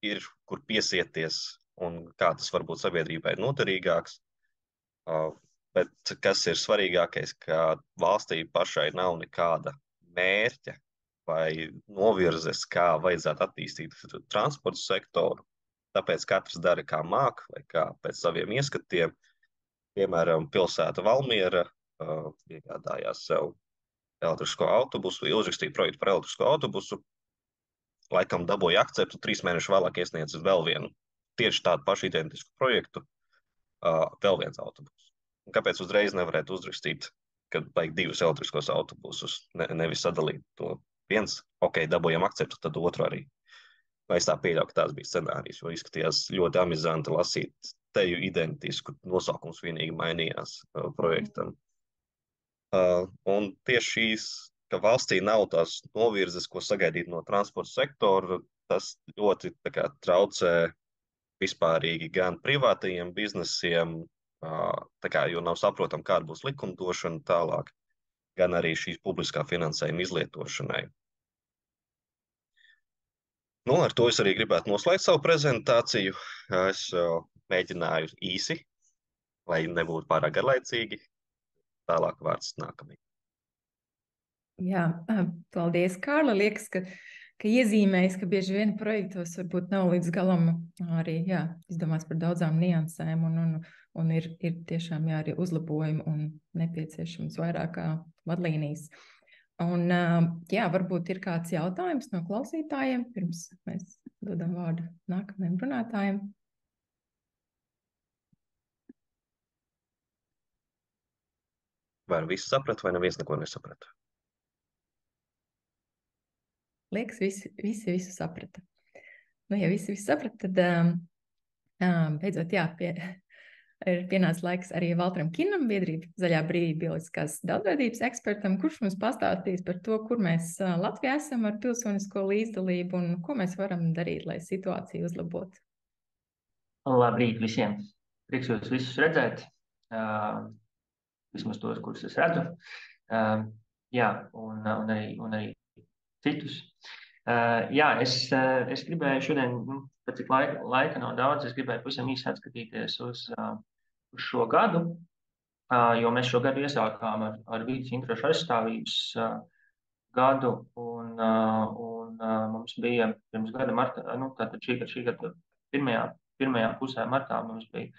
ir, kur piesieties un kā tas var būt sabiedrībai noderīgāks, bet kas ir svarīgākais, ka valstī pašai nav nekāda mērķa vai novirzes, kā vajadzētu attīstīt transporta sektoru. Tāpēc katrs dara kā māk vai kā pēc saviem ieskatiem. Piemēram, pilsēta Valmiera iegādājās sev elektrisko autobusu vai uzrakstīja projektu par elektrisko autobusu. Laikam dabūja akceptu, 3 mēnešus vēlāk iesniedz vēl vienu tieši tādu pašu identisku projektu vēl viens autobus. Un kāpēc uzreiz nevarētu uzrakstīt, kad vajag 2 elektriskos autobusus, nevis sadalīt to viens, ok, dabūjam akceptu, tad otru arī. Vai es tā pieļauju, ka tās bija scenārijs, jo izskatījās ļoti amizanti lasīt teju identisku, nosaukums vienīgi mainījās projektam. Un tieši šīs, ka valstī nav tās novirzes, ko sagaidīt no transporta sektora, tas ļoti traucē vispārīgi gan privātajiem biznesiem, jo nav saprotam, kāda būs likumdošana tālāk, gan arī šīs publiskā finansējuma izlietošanai. Nu, ar to es arī gribētu noslēgt savu prezentāciju. Es mēģināju īsi, lai nebūtu pārāk garlaicīgi. Tālāk vārds nākamajam. Jā, paldies, Kārla. Liekas, ka iezīmējas, ka bieži vien projektos varbūt nav līdz galam arī izdomāts par daudzām niansēm un ir tiešām arī uzlabojumi un nepieciešams vairāk vadlīnijas. Un varbūt ir kāds jautājums no klausītājiem, pirms mēs dodam vārdu nākamajam runātājiem. Vai visi saprata, vai neviens neko nesaprata? Liekas, visi visu saprata. Nu, ja visi saprata, tad beidzot, ir pienācis laiks arī Valteram Kinam, biedrība Zaļā brīvība bioloģiskās daudzveidības ekspertam, kurš mums pastāstīs par to, kur mēs Latvijā esam ar pilsonisko līdzdalību un ko mēs varam darīt, lai situāciju uzlabotu. Labrīt visiem! Prieks jūs visus redzēt, vismaz tos, kurus es redzu, un arī citus. Es gribēju šodien, pēc cik laika nav daudz, es gribēju pavisam īsi atskatīties uz šo gadu, jo mēs šo gadu iesākām ar vides interešu aizstāvības gadu, un mums bija pirms gada martā, tātad šī gada pirmajā pusē martā mums bija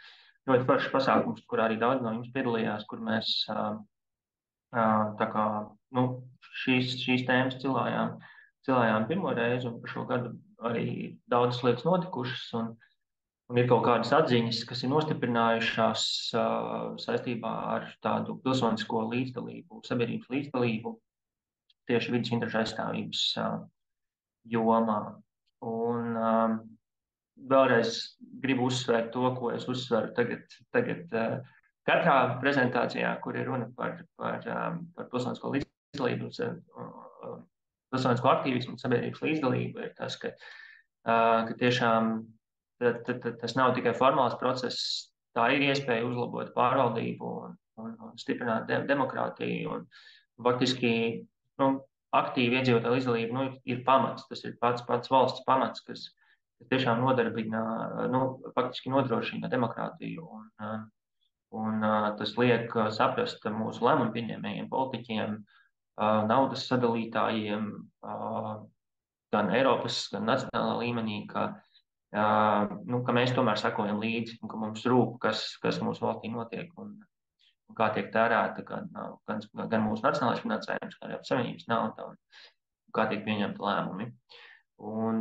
ļoti foršs pasākums, kur arī daudz no jums piedalījās, kur mēs šīs tēmas cilājām pirmo reizi, un par šo gadu arī daudzas lietas notikušas, un ir kaut kādas atziņas, kas ir nostiprinājušās saistībā ar tādu pilsonisko līdzdalību, sabiedrības līdzdalību tieši vides interešu aizstāvības jomā. Un vēlreiz gribu uzsvērt to, ko es uzsveru tagad katrā prezentācijā, kur ir runa par pilsonisko līdzdalību, pilsonisko aktīvismu un sabiedrības līdzdalību, ir tas, ka tiešām tas nav tikai formāls process, tā ir iespēja uzlabot pārvaldību un stiprināt demokrātiju. Un faktiski aktīvi iedzīvotāju līdzdalība ir pamats, tas ir pats valsts pamats, kas tiešām faktiski nodrošina demokrātiju. Un tas liek saprast mūsu lēmumu pieņēmējiem, politiķiem, naudas sadalītājiem, gan Eiropas, gan nacionālā līmenī, ka mēs tomēr sekojam līdzi, un ka mums rūp, kas mūsu valstī notiek un kā tiek tērēta gan mūsu nacionālais finansējums, gan Eiropas Savienības nauda, un kā tiek pieņemta lēmumi. Un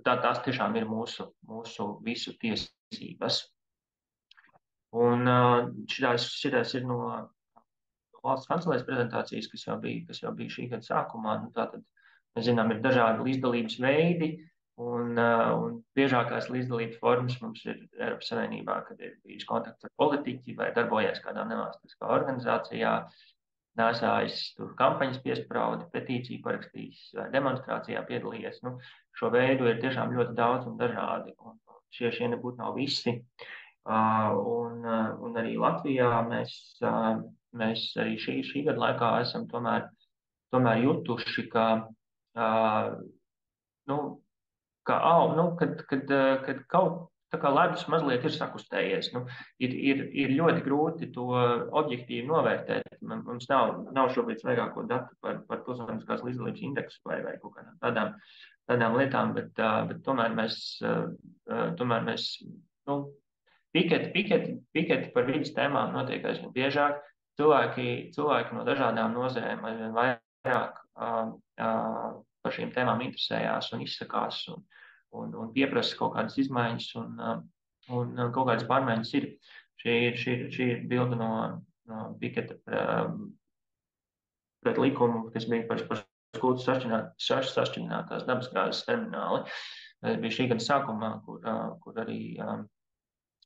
tās tiešām ir mūsu visu tiesības. Un šitais ir no valsts kancelēs prezentācijas, kas jau bija šī gada sākumā. Tātad, mēs zinām, ir dažādi līdzdalības veidi, un biežākās līdzdalības formas mums ir Eiropas Savienībā, kad ir bijis kontakts ar politiķi vai darbojies kādā nevalstiskā organizācijā, nēsājis tur kampaņas piespraudi, petīciju parakstījis vai demonstrācijā piedalījies. Šo veidu ir tiešām ļoti daudz un dažādi, un šie nebūtu nav visi. Un arī Latvijā mēs arī šī gada laikā esam tomēr jutuši, kad kaut tā kā ledus mazliet ir sakustējies. Ir ļoti grūti to objektīvi novērtēt. Mums nav šobrīd svaigāko datu par pilsoniskās līdzdalības indeksu vai kaut kādām tādām lietām, bet tomēr mēs piketi par vidas tēmām notiek aizvien biežāk. Cilvēki no dažādām nozarēm aizvien vairāk par šīm tēmām interesējās un izsakās. un pieprasa kaut kādas izmaiņas, un kaut kādas pārmaiņas ir. Šī ir bilde no piketa pret likumu, kas bija par skūtu sašķidrinātās dabasgāzes termināli. Tas bija šī gada sākumā, kur arī,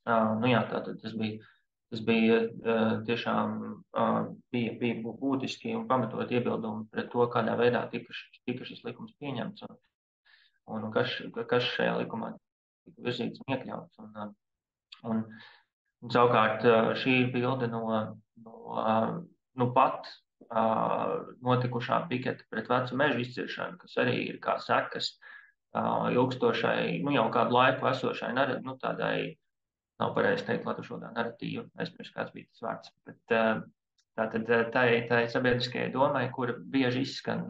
tātad tas bija tiešām bija būtiski un pamatot iebildumi pret to, kādā veidā tika šis likums pieņemts un kas šajā likumā tika virzīts un iekļauts. Un savukārt šī ir bilde no pat notikušā piketa pret vecu mežu izciršanu, kas arī ir kā sekas ilgstošai, jau kādu laiku esošai, tādai, nav pareizi teikt latviešu narratīvu, aizmirst, kāds bija tas vārds, bet tātad tai sabiedriskajai domai, kura bieži izskan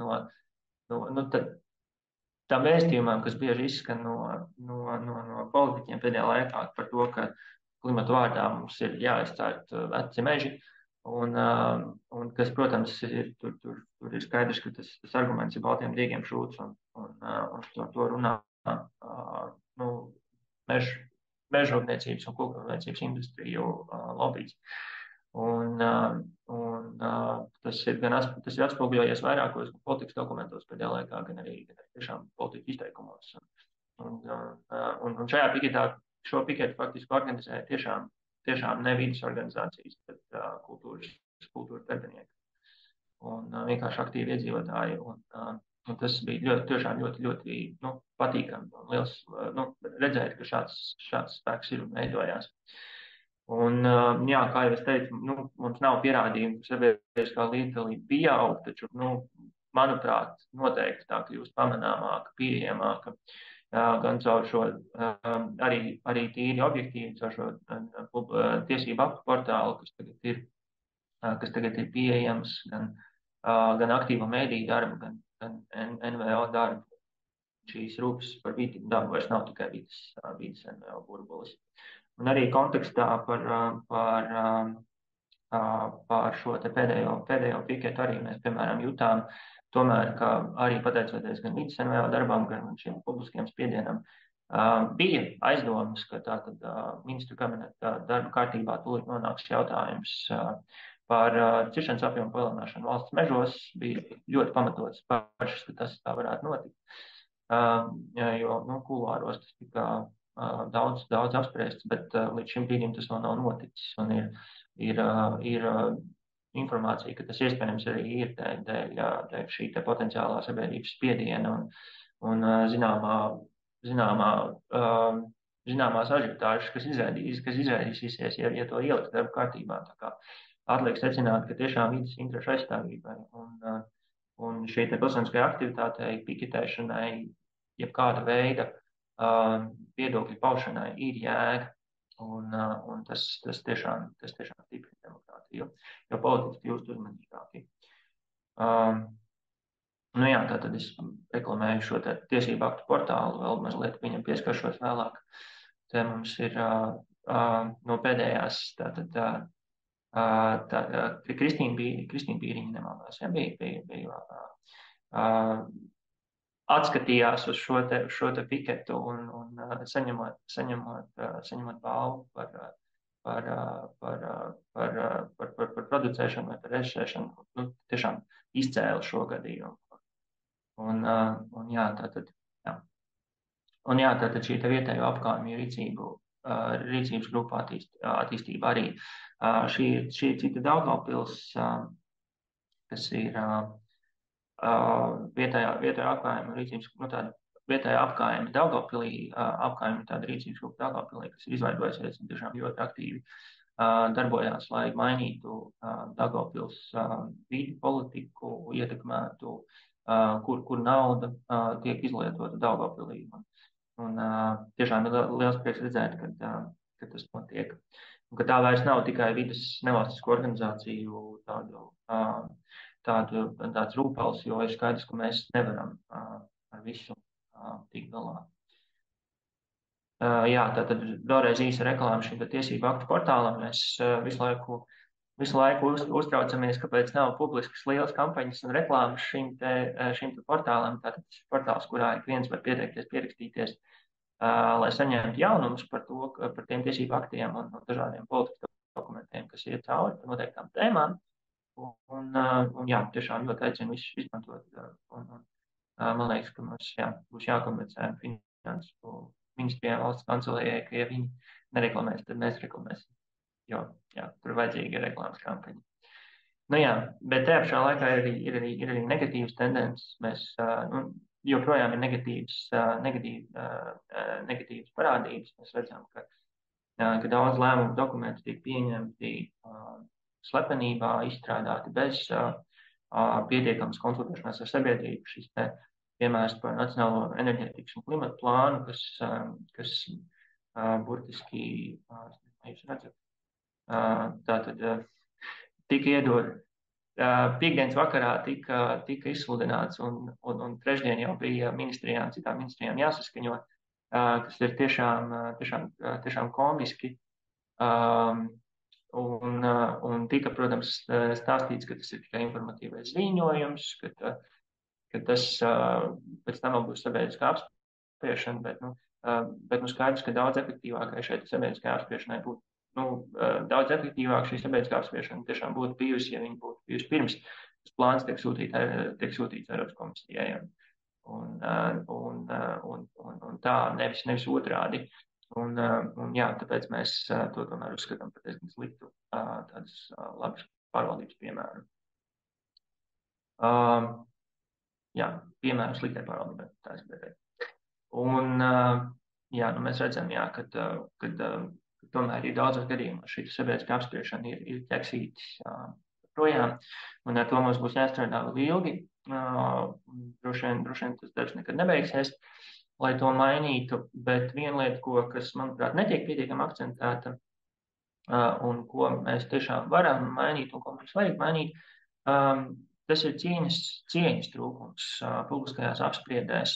tam vēstījumam, kas bieži izskan no politiķiem pēdējā laikā par to, ka klimatu vārdā mums ir jāaizstārt veci meži, un kas, protams, tur ir skaidrs, ka tas arguments ir baltiem dīgiem šūts, un to runā mežrūpniecības un kokrūpniecības industriju lobbyis. Un tas ir atspoguļojies vairākos politikas dokumentos pēdējā laikā, gan arī tiešām politikas izteikumos. Un šajā piketā šo piketu faktiski organizēja tiešām ne vidas organizācijas, bet kultūras darbinieki un vienkārši aktīvi iedzīvotāji. Un tas bija tiešām ļoti patīkami un liels redzēt, ka šāds spēks ir un veidojās. Un, kā jau es teicu, mums nav pierādījumu, ka sabiedriskā līdzdalība pieaug, taču, manuprāt, noteikti tā kļūst pamanāmāka, pieejamāka, gan caur šo arī tīri objektīvi, caur šo tiesību aktu portālu, kas tagad ir pieejams, gan aktīva mēdīju darbu, gan NVO darbu. Šīs rūpes par vidi dabu vairs nav tikai vidas NVO burbulis. Un arī kontekstā par šo te pēdējo piketu arī mēs, piemēram, jutām tomēr, ka arī pateicoties gan vidas NVO darbam, gan šiem publiskiem spiedienam, bija aizdomas, ka tātad ministru kabineta darba kārtībā tūlīt nonāks jautājums par ciršanas apjomu palielināšanu valsts mežos. Bija ļoti pamatots pašas, ka tas tā varētu notikt, jo kulāros tas tika daudz apspriests, bet līdz šim brīdim tas vēl nav noticis. Un ir informācija, ka tas iespējams arī ir dēļ šī te potenciālā sabiedrības spiediena un zināmās ažiotāžas, kas izraidīsies, ja to ielikt darba kārtībā. Tā kā atliek secināt, ka tiešām vidas interešu aizstāvībai un šī te pilsoniskajai aktivitātei, piketēšanai, jebkāda veida viedokļu paušanai ir jēga, un tas tiešām stiprina demokrātiju, jo politiski kļūst uzmanīgāki. Tātad es reklamēju šo tiesību aktu portālu, vēl mazliet viņam pieskaršos vēlāk. Te mums ir no pēdējās, Kristīna Bīriņa nemaldos, bija atskatījās uz šo te piketu un saņemot balvu par producēšanu vai par režisēšanu, tiešām izcēla šo gadījumu. Tātad šī te vietējo apkārtņu rīcības grupu attīstība arī. Šī cita Daugavpils, kas ir vietējā apkārtņu rīcības, vietējā apkārtņu Daugavpilī, apkārtņu tāda rīcības grupa Daugavpilī, kas ir izveidojusies un tiešām ļoti aktīvi darbojās, lai mainītu Daugavpils vidi politiku, ietekmētu, kur nauda tiek izlietota Daugavpilī. Un tiešām ir liels prieks redzēt, ka tas notiek. Un ka tā vairs nav tikai vidas nevalstisko organizāciju tāds rūpals, jo ir skaidrs, ka mēs nevaram ar visu tikt galā. Tātad vēlreiz īsa reklāma šim tiesību aktu portālam. Mēs visu laiku visu laiku uztraucamies, kāpēc nav publiskas lielas kampaņas un reklāmas šim te portālam. Tātad tas ir portāls, kurā ik viens var pieteikties, pierakstīties, lai saņemtu jaunumus par tiem tiesību aktiem un dažādiem politikas dokumentiem, kas iet cauri par noteiktām tēmām. Un jā, tiešām ļoti aicinu visus izmantot. Man liekas, ka mums būs jākomunicē finansu ministrijā, valsts kancelējai, ka ja viņi nereklamēs, tad mēs reklamēsim. Jo, jā, tur vajadzīga reklāmas kampaņa. Nu jā, bet tajā pašā laikā ir arī negatīvas tendences. Mēs, joprojām ir negatīvas parādības. Mēs redzam, ka daudz lēmumu dokumentu tiek pieņemti slepenībā, izstrādāti bez pietiekamas konsultēšanās ar sabiedrību. Šis piemērs par Nacionālo enerģētikas un klimatu plānu, kas burtiski, jūs redzat, tātad tika iedod. Piekdienas vakarā tika izsludināts un trešdien jau bija citām ministrijām jāsaskaņo, kas ir tiešām komiski. Un tika, protams, stāstīts, ka tas ir tikai informatīvais ziņojums, ka tas pēc tam vēl būs sabiedriskā apspriešana, bet skaidrs, ka daudz efektīvākai šeit sabiedriskajai apspriešanai būtu. Daudz efektīvāk šī sabiedriskā apspriešana tiešām būtu bijusi, ja viņi būtu bijusi pirms tas plāns tiek sūtīts Eiropas komisijai. Un tā nevis otrādi. Un jā, tāpēc mēs to tomēr uzskatām par diezgan sliktu tādas labas pārvaldības piemēru. Jā, piemēru sliktai pārvaldībai, tā es gribēju. Un jā, mēs redzam, jā, kad tomēr ir daudzos gadījumos šī sabiedriskā apspriešana ir ķeksītis projām, un ar to mums būs jāstrādā vēl ilgi. Droši vien tas darbs nekad nebeigsies, lai to mainītu, bet viena lieta, kas, manuprāt, netiek pietiekami akcentēta un ko mēs tiešām varam mainīt un ko mums vajag mainīt, tas ir cieņas trūkums publiskajās apspriedēs.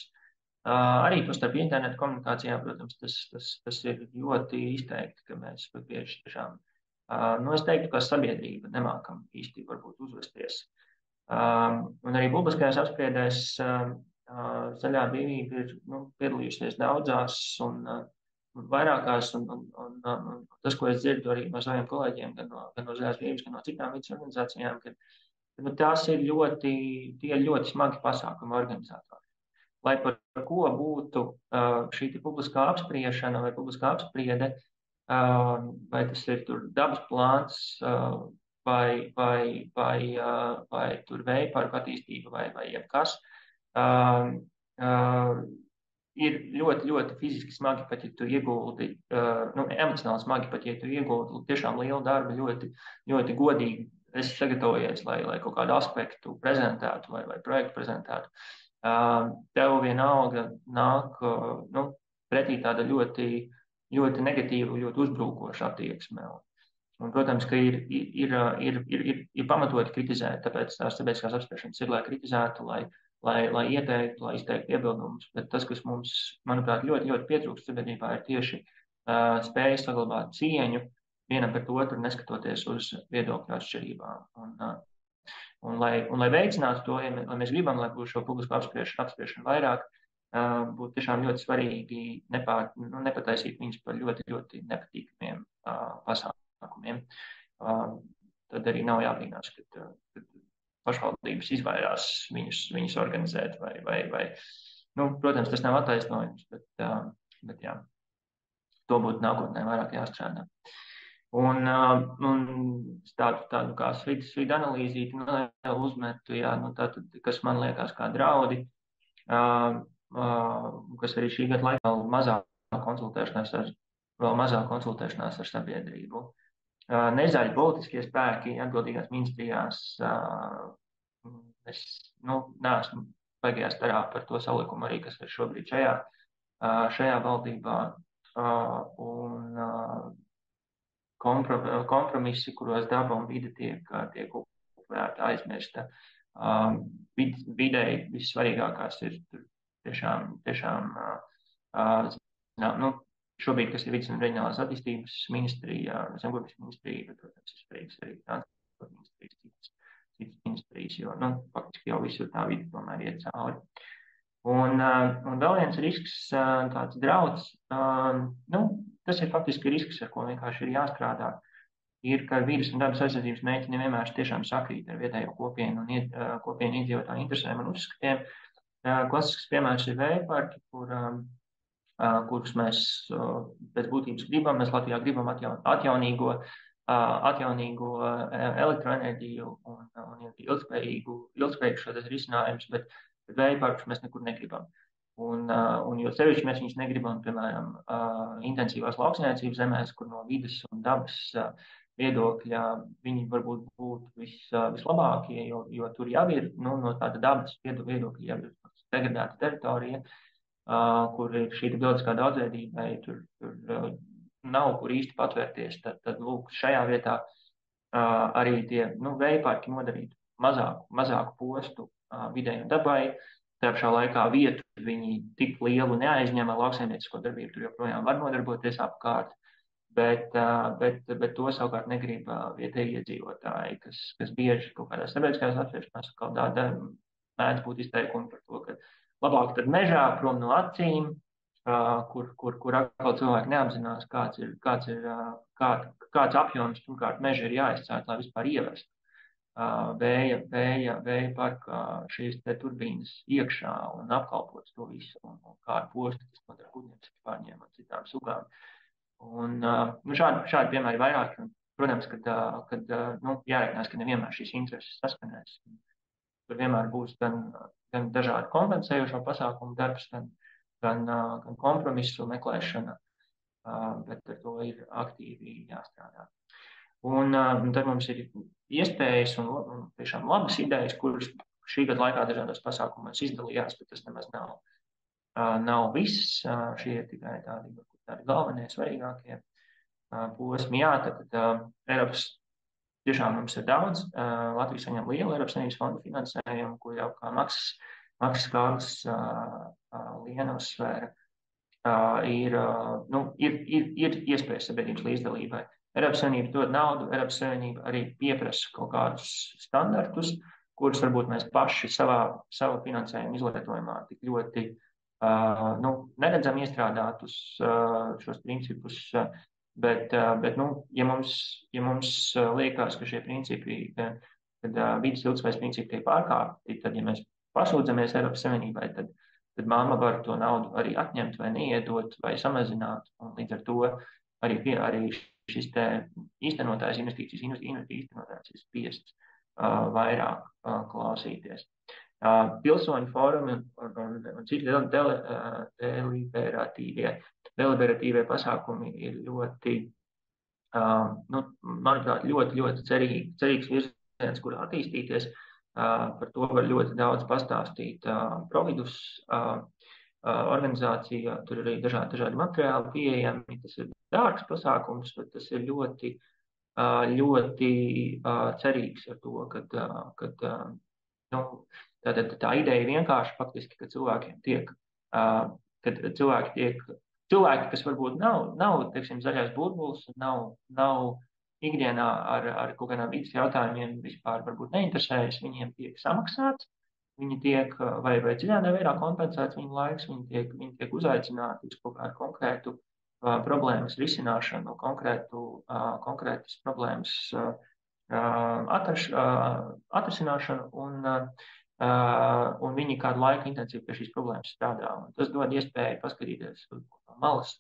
Arī starp internetu komunikācijā, protams, tas ir ļoti izteikti, ka mēs bieži tiešām, es teiktu, ka sabiedrība nemākam īsti varbūt uzvesties. Un arī publiskajās apspriedēs Zaļā brīvība ir piedalījusies daudzās un vairākās, un tas, ko es dzirdu arī no saviem kolēģiem, gan no Zaļās brīvības, gan no citām vidas organizācijām, ka tās ir ļoti smagi pasākumi organizatori. Lai par ko būtu šī publiskā apspriešana vai publiskā apspriede, vai tas ir tur dabas plāns, vai tur vēja parku attīstība vai jebkas, ir ļoti, ļoti fiziski smagi, pat ja tu ieguldi, emocionāli smagi, pat ja tu ieguldi tiešām lielu darbu, ļoti, ļoti godīgi esi sagatavojies, lai kaut kādu aspektu prezentētu vai projektu prezentētu. Tev vienalga nāk pretī tāda ļoti, ļoti negatīva, ļoti uzbrukoša attieksme. Un, protams, ka ir pamatoti kritizēt, tāpēc tās sabiedriskās apspriešanas ir, lai kritizētu, lai ieteiktu, lai izteiktu iebildumus, bet tas, kas mums, manuprāt, ļoti, ļoti pietrūkst sabiedrībā, ir tieši spēja saglabāt cieņu vienam pret otru, neskatoties uz viedokļu atšķirībām. Un lai veicinātu to, lai mēs gribam, lai būtu šo publisko apspriešanu vairāk, būtu tiešām ļoti svarīgi nepataisīt viņus par ļoti, ļoti nepatīkamiem pasākumiem. Tad arī nav jābrīnās, ka pašvaldības izvairās viņus organizēt vai protams, tas nav attaisnojums, bet jā, to būtu nākotnē vairāk jāstrādā. Un tādu kā svidu analīzīti uzmetu, jā, tātad, kas man liekas kā draudi, kas arī šī gada laikā vēl mazāk konsultēšanās ar sabiedrību. Nezaļi politiskie spēki atbildīgās ministrijās, es neesmu baigajā starā par to salikumu arī, kas ir šobrīd šajā valdībā, un kompromisi, kuros daba un vide tiek upurēta, aizmirsta. Videi vissvarīgākās ir tiešām šobrīd, kas ir vidas un reģionālās attīstības ministrija, zemkopības ministrija, bet, protams, ir svarīgs arī transporta ministrijas, citas ministrijas, jo, faktiski jau visur tā vide tomēr iet cauri. Un vēl viens risks, tāds drauds, tas ir faktiski risks, ar ko vienkārši ir jāstrādā, ir, ka vides un dabas aizsardzības mērķi nevienmēr tiešām sakrīt ar vietējo kopienu un kopienu iedzīvotāju interesēm un uzskatiem. Klasisks piemērs ir vēja parki, kurus mēs pēc būtības gribam. Mēs Latvijā gribam atjaunīgo elektroenerģiju un ilgspējīgu šos risinājumus, bet vēja parkus mēs nekur negribam. Un jo sevišķi mēs viņus negribam, piemēram, intensīvās lauksaimniecības zemēs, kur no vides un dabas viedokļa viņi varbūt būtu vislabākie, jo tur jau ir no tāda dabas viedokļa jau ir degradēta teritorija, kur ir šī bioloģiskā daudzveidība, tur nav kur īsti patvērties. Tad lūk, šajā vietā arī tie vēja parki nodarītu mazāku postu videi un dabai. Tā pašā laikā vietu viņi tik lielu neaizņem ar lauksaimniecisko darbību, tur joprojām var nodarboties apkārt, bet to savukārt negrib vietēji iedzīvotāji, kas bieži kaut kādās sabiedriskajās apspriešanās mēdz būt izteikumi par to, ka labāk tad mežā prom no acīm, kur atkal cilvēki neapzinās, kāds apjoms pirmkārt meža ir jāizcēt, lai vispār ievestu vēja parka šīs te turbīnas iekšā un apkalpots to visu, un kādu postu tas nodara kuģiem, pārņēma un citām sugām. Un šādi piemēri vairāk, protams, kad jāreikinās, ka nevienmēr šīs intereses saskanēs. Tur vienmēr būs gan dažādi kompensējošo pasākumu darbs, gan kompromisu meklēšana, bet ar to ir aktīvi jāstrādā. Un tad mums ir iespējas un tiešām labas idejas, kuras šī gada laikā dažādos pasākumos izdalījās, bet tas nemaz nav viss. Šie ir tikai tādi galvenie, svarīgākie posmi. Jā, tad Eiropas tiešām mums ir daudz. Latvija saņem lielu Eiropas Savienības fondu finansējumu, ko jau kā Maksas Kārlis Liena uzsvēra, ir iespējas sabiedrības līdzdalībai. Eiropas Savienība dod naudu, Eiropas Savienība arī pieprasa kaut kādus standartus, kurus varbūt mēs paši savu finansējumu izlietojumā tik ļoti neredzam iestrādātus šos principus, bet ja mums liekas, ka šie principi, kad vidas ilgspējas principi tiek pārkāpti, tad, ja mēs pasūdzamies Eiropas Savienībai, tad mamma var to naudu arī atņemt vai neiedot vai samazināt, un līdz ar to arī šis te īstenotājs, investīcijas īstenotājs ir spiests vairāk klausīties. Pilsoņu fórumi un citi deliberatīvie pasākumi ir ļoti, manuprāt, ļoti cerīgs virziens, kur attīstīties. Par to var ļoti daudz pastāstīt Providus organizācija, tur ir arī dažādi materiāli pieejami. Tas ir dārgs pasākums, bet tas ir ļoti cerīgs ar to, ka tā ideja vienkārši faktiski, ka cilvēki, kas varbūt nav teiksim, zaļais burbulis, nav ikdienā ar kaut kādām vidas jautājumiem vispār varbūt neinteresējas, viņiem tiek samaksāts. Viņi tiek vai citādā veidā kompensēts viņu laiks, viņi tiek uzaicināti uz kaut kādu konkrētu problēmas risināšanu, konkrētas problēmas atrisināšanu, un viņi kādu laiku intensīvi pie šīs problēmas strādā. Un tas dod iespēju paskatīties no malas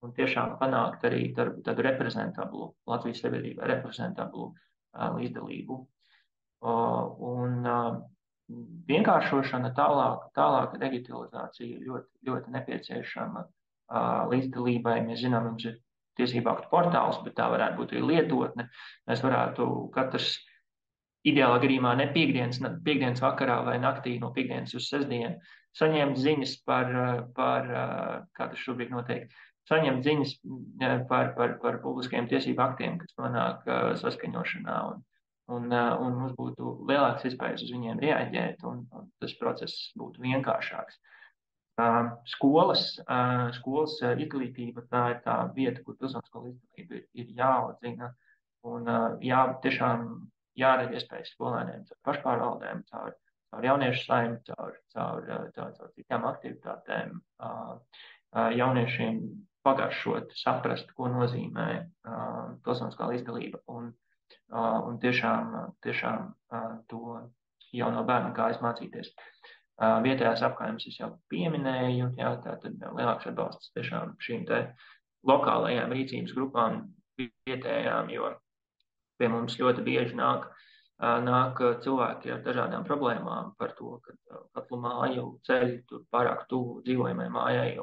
un tiešām panākt arī tādu reprezentablu, Latvijas sabiedrībā reprezentablu līdzdalību. Vienkāršošana, tālāka digitalizācija ļoti, ļoti nepieciešama līdzdalībai. Mēs zinām, mums ir tiesību aktu portāls, bet tā varētu būt arī lietotne. Mēs varētu katrs ideālā gadījumā ne piekdienas vakarā vai naktī no piekdienas uz sestdienu saņemt ziņas par kā tas šobrīd notiek, saņemt ziņas par publiskajiem tiesību aktiem, kas nonāk saskaņošanā. Un mums būtu lielāks iespējas uz viņiem reaģēt, un tas process būtu vienkāršāks. Skolas izglītība, tā ir tā vieta, kur pilsonisko līdzdalība ir jāaudzina un tiešām jārada iespējas skolēniem caur pašpārvaldēm, caur jauniešu saimnu, caur citām aktivitātēm, jauniešiem pagaršot, saprast, ko nozīmē pilsoniskā līdzdalība un tiešām to jau no bērna kājas mācīties. Vietējās apkaimes es jau pieminēju, tātad lielāks atbalsts tiešām šīm te lokālajām rīcības grupām vietējām, jo pie mums ļoti bieži nāk cilvēki ar dažādām problēmām par to, ka katlu māju ceļi tur pārāk tuvu dzīvojamai mājai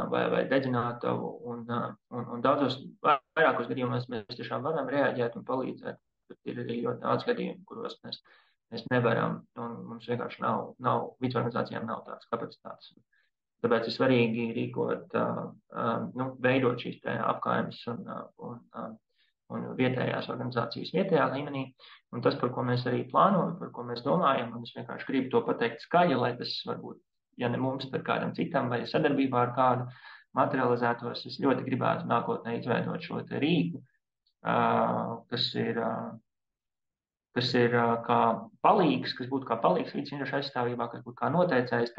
vai dedzinātavu, un daudzos vairākos gadījumos mēs tiešām varam reaģēt un palīdzēt, bet ir arī ļoti daudz gadījumu, kuros mēs nevaram, un mums vienkārši nav vidusorganizācijām nav tādas kapacitātes. Tāpēc ir svarīgi rīkot, veidot šīs apkaimes un vietējās organizācijas vietējā līmenī. Un tas, par ko mēs arī plānojam, par ko mēs domājam, un es vienkārši gribu to pateikt skaļi, lai tas varbūt, ja ne mums, tad kādam citam vai sadarbībā ar kādu materializētos, es ļoti gribētu nākotnē izveidot šo te rīku, kas ir kā palīgs, kas būtu kā palīgs vidas interešu aizstāvībā, kas būtu kā noteicējs.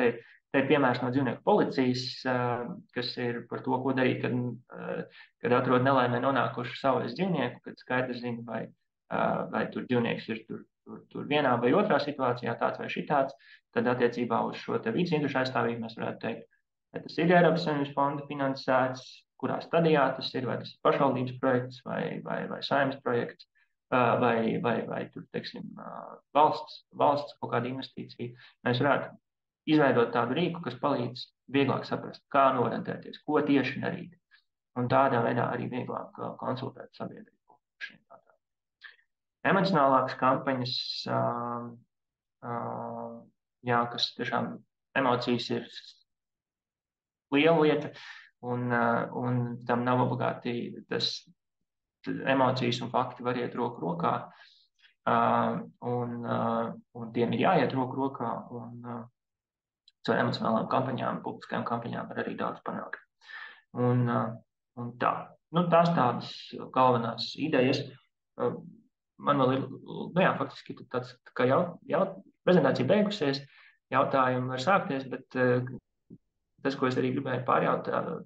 Te ir piemērs no dzīvnieku policijas, kas ir par to, ko darīt, kad atrod nelaimē nonākušu savvaļas dzīvnieku, kad skaidrs zina, vai tur dzīvnieks ir tur vienā vai otrā situācijā, tāds vai šitāds, tad attiecībā uz šo te vidas interešu aizstāvību mēs varētu teikt, vai tas ir Eiropas Savienības fonda finansēts, kurā stadijā tas ir, vai tas ir pašvaldības projekts vai saimnes projekts. Vai tur, teiksim, valsts kaut kāda investīcija. Mēs varētu izveidot tādu rīku, kas palīdz vieglāk saprast, kā norentēties, ko tieši darīt. Un tādā veidā arī vieglāk konsultēt sabiedrību. Emocionālākas kampaņas, kas tiešām emocijas ir liela lieta, un tam nav obligāti tas emocijas un fakti var iet roku rokā, un tiem ir jāiet roku rokā, un caur emocionālām kampaņām, publiskajām kampaņām var arī daudz panākt. Un tā. Tās tādas galvenās idejas. Man vēl ir, faktiski tāds, kā prezentācija beigusies, jautājumi var sākties, bet tas, ko es arī gribēju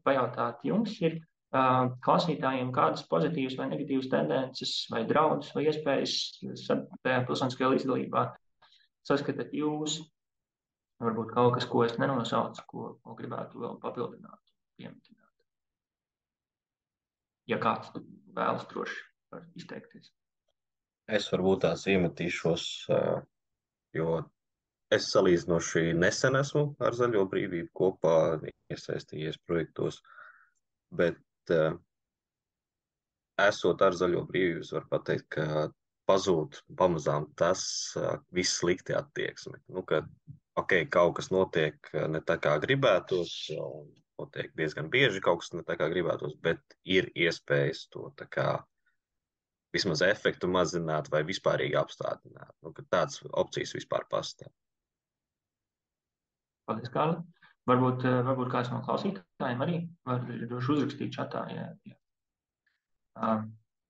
pajautāt jums, ir, klausītājiem kādas pozitīvas vai negatīvas tendences vai draudus vai iespējas tajā pilsoniskajā līdzdalībā saskatāt jūs, varbūt kaut kas, ko es nenosaucu, ko gribētu vēl papildināt, pieminēt. Ja kāds vēlas droši var izteikties. Es varbūt tās iemetīšos, jo es salīdzinoši nesen esmu ar Zaļo brīvību kopā iesaistījies projektos, bet esot ar Zaļo brīvības, var pateikt, ka pazūd pamazām tas viss slikti attieksme. Kaut kas notiek ne tā kā gribētos, un notiek diezgan bieži kaut kas ne tā kā gribētos, bet ir iespējas to tā kā vismaz efektu mazināt vai vispārīgi apstādināt. Ka tādas opcijas vispār pastāv. Paldies, Kārli. Varbūt kāds no klausītājiem arī var droši uzrakstīt čatā,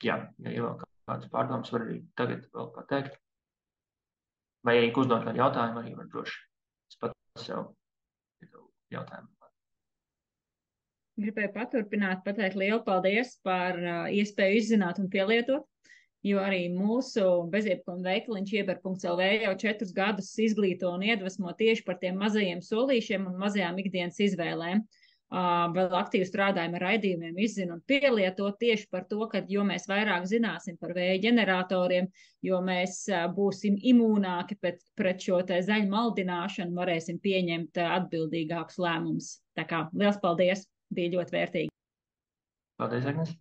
ja vēl kādas pārdomas var arī tagad vēl pateikt. Vai arī uzdot kādu jautājumu, arī var droši. Es pats sev jautājumu. Gribēju pateikt lielu paldies par iespēju izzināt un pielietot, jo arī mūsu bezjebkuma veikaliņš ieber.lv jau 4 gadus izglīto un iedvesmo tieši par tiem mazajiem solīšiem un mazajām ikdienas izvēlēm. Vēl aktīvi strādājam ar raidījumiem, izzinu un pielietot tieši par to, ka jo mēs vairāk zināsim par vēja ģeneratoriem, jo mēs būsim imūnāki pret šo te zaļu maldināšanu, varēsim pieņemt atbildīgākus lēmumus. Tā kā liels paldies, bija ļoti vērtīgi. Paldies, Agnes.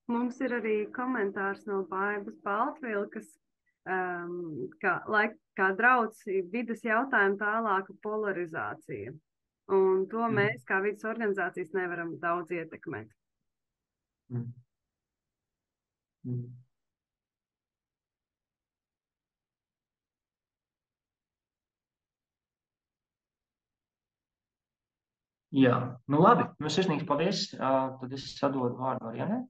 Mums ir arī komentārs no Baibas Baltvilkas, kā draudz vides jautājumu tālāka polarizācija. Un to mēs, kā vidas organizācijas, nevaram daudz ietekmēt. Jā, nu labi. Nu, sirsnīgs paldies. Tad es sadodu vārdu Arianai.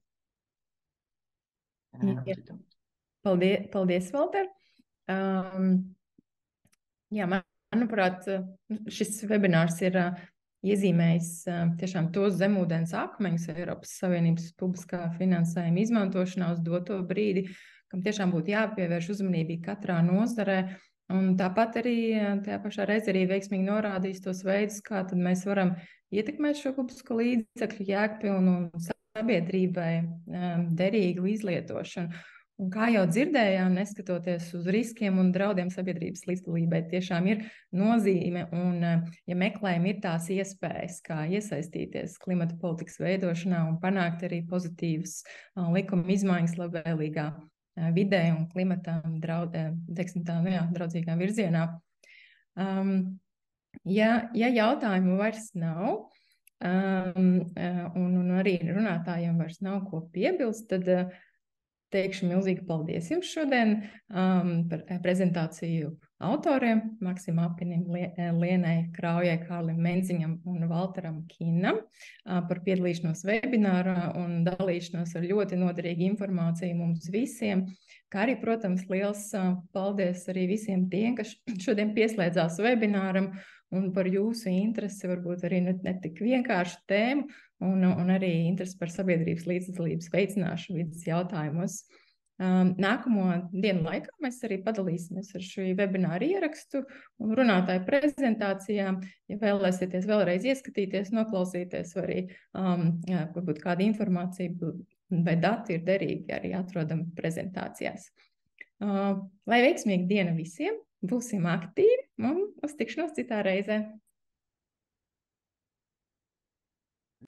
Paldies, Valter. Jā, manuprāt, šis webinārs ir iezīmējis tiešām tos zemūdens akmeņus Eiropas Savienības publiskā finansējuma izmantošanā uz doto brīdi, kam tiešām būtu jāpievērš uzmanība katrā nozarē. Un tāpat arī tajā pašā reizē arī veiksmīgi norādījis tos veidus, kā tad mēs varam ietekmēt šo publisko līdzekļu jēgpilnu un sabiedrībai derīgu izlietošanu. Un kā jau dzirdējām, neskatoties uz riskiem un draudiem sabiedrības līdzdalībai, tiešām ir nozīme un, ja meklējam, ir tās iespējas, kā iesaistīties klimata politikas veidošanā un panākt arī pozitīvas likuma izmaiņas labvēlīgā vidē un klimatam draudzīgā virzienā. Ja jautājumu vairs nav, un arī runātājiem vairs nav ko piebilst, tad teikšu milzīgi paldies jums šodien par prezentāciju autoriem, Maksim Apinim, Lienai Kraujai, Kārlim Menziņam un Valteram Kinnam par piedalīšanos webinārā un dalīšanos ar ļoti noderīgu informāciju mums visiem. Kā arī, protams, liels paldies arī visiem tiem, kas šodien pieslēdzās webināram un par jūsu interesi, varbūt arī ne tik vienkāršu tēmu, un arī interesi par sabiedrības līdzdalības veicināšanu vidas jautājumos. Nākamo dienu laikā mēs arī padalīsimies ar šo webināru ierakstu un runātāju prezentācijām. Ja vēlēsieties vēlreiz ieskatīties, noklausīties, vai arī varbūt kāda informācija vai dati ir derīgi arī atrodami prezentācijās. Lai veiksmīga diena visiem, būsim aktīvi un uz tikšanos citā reizē.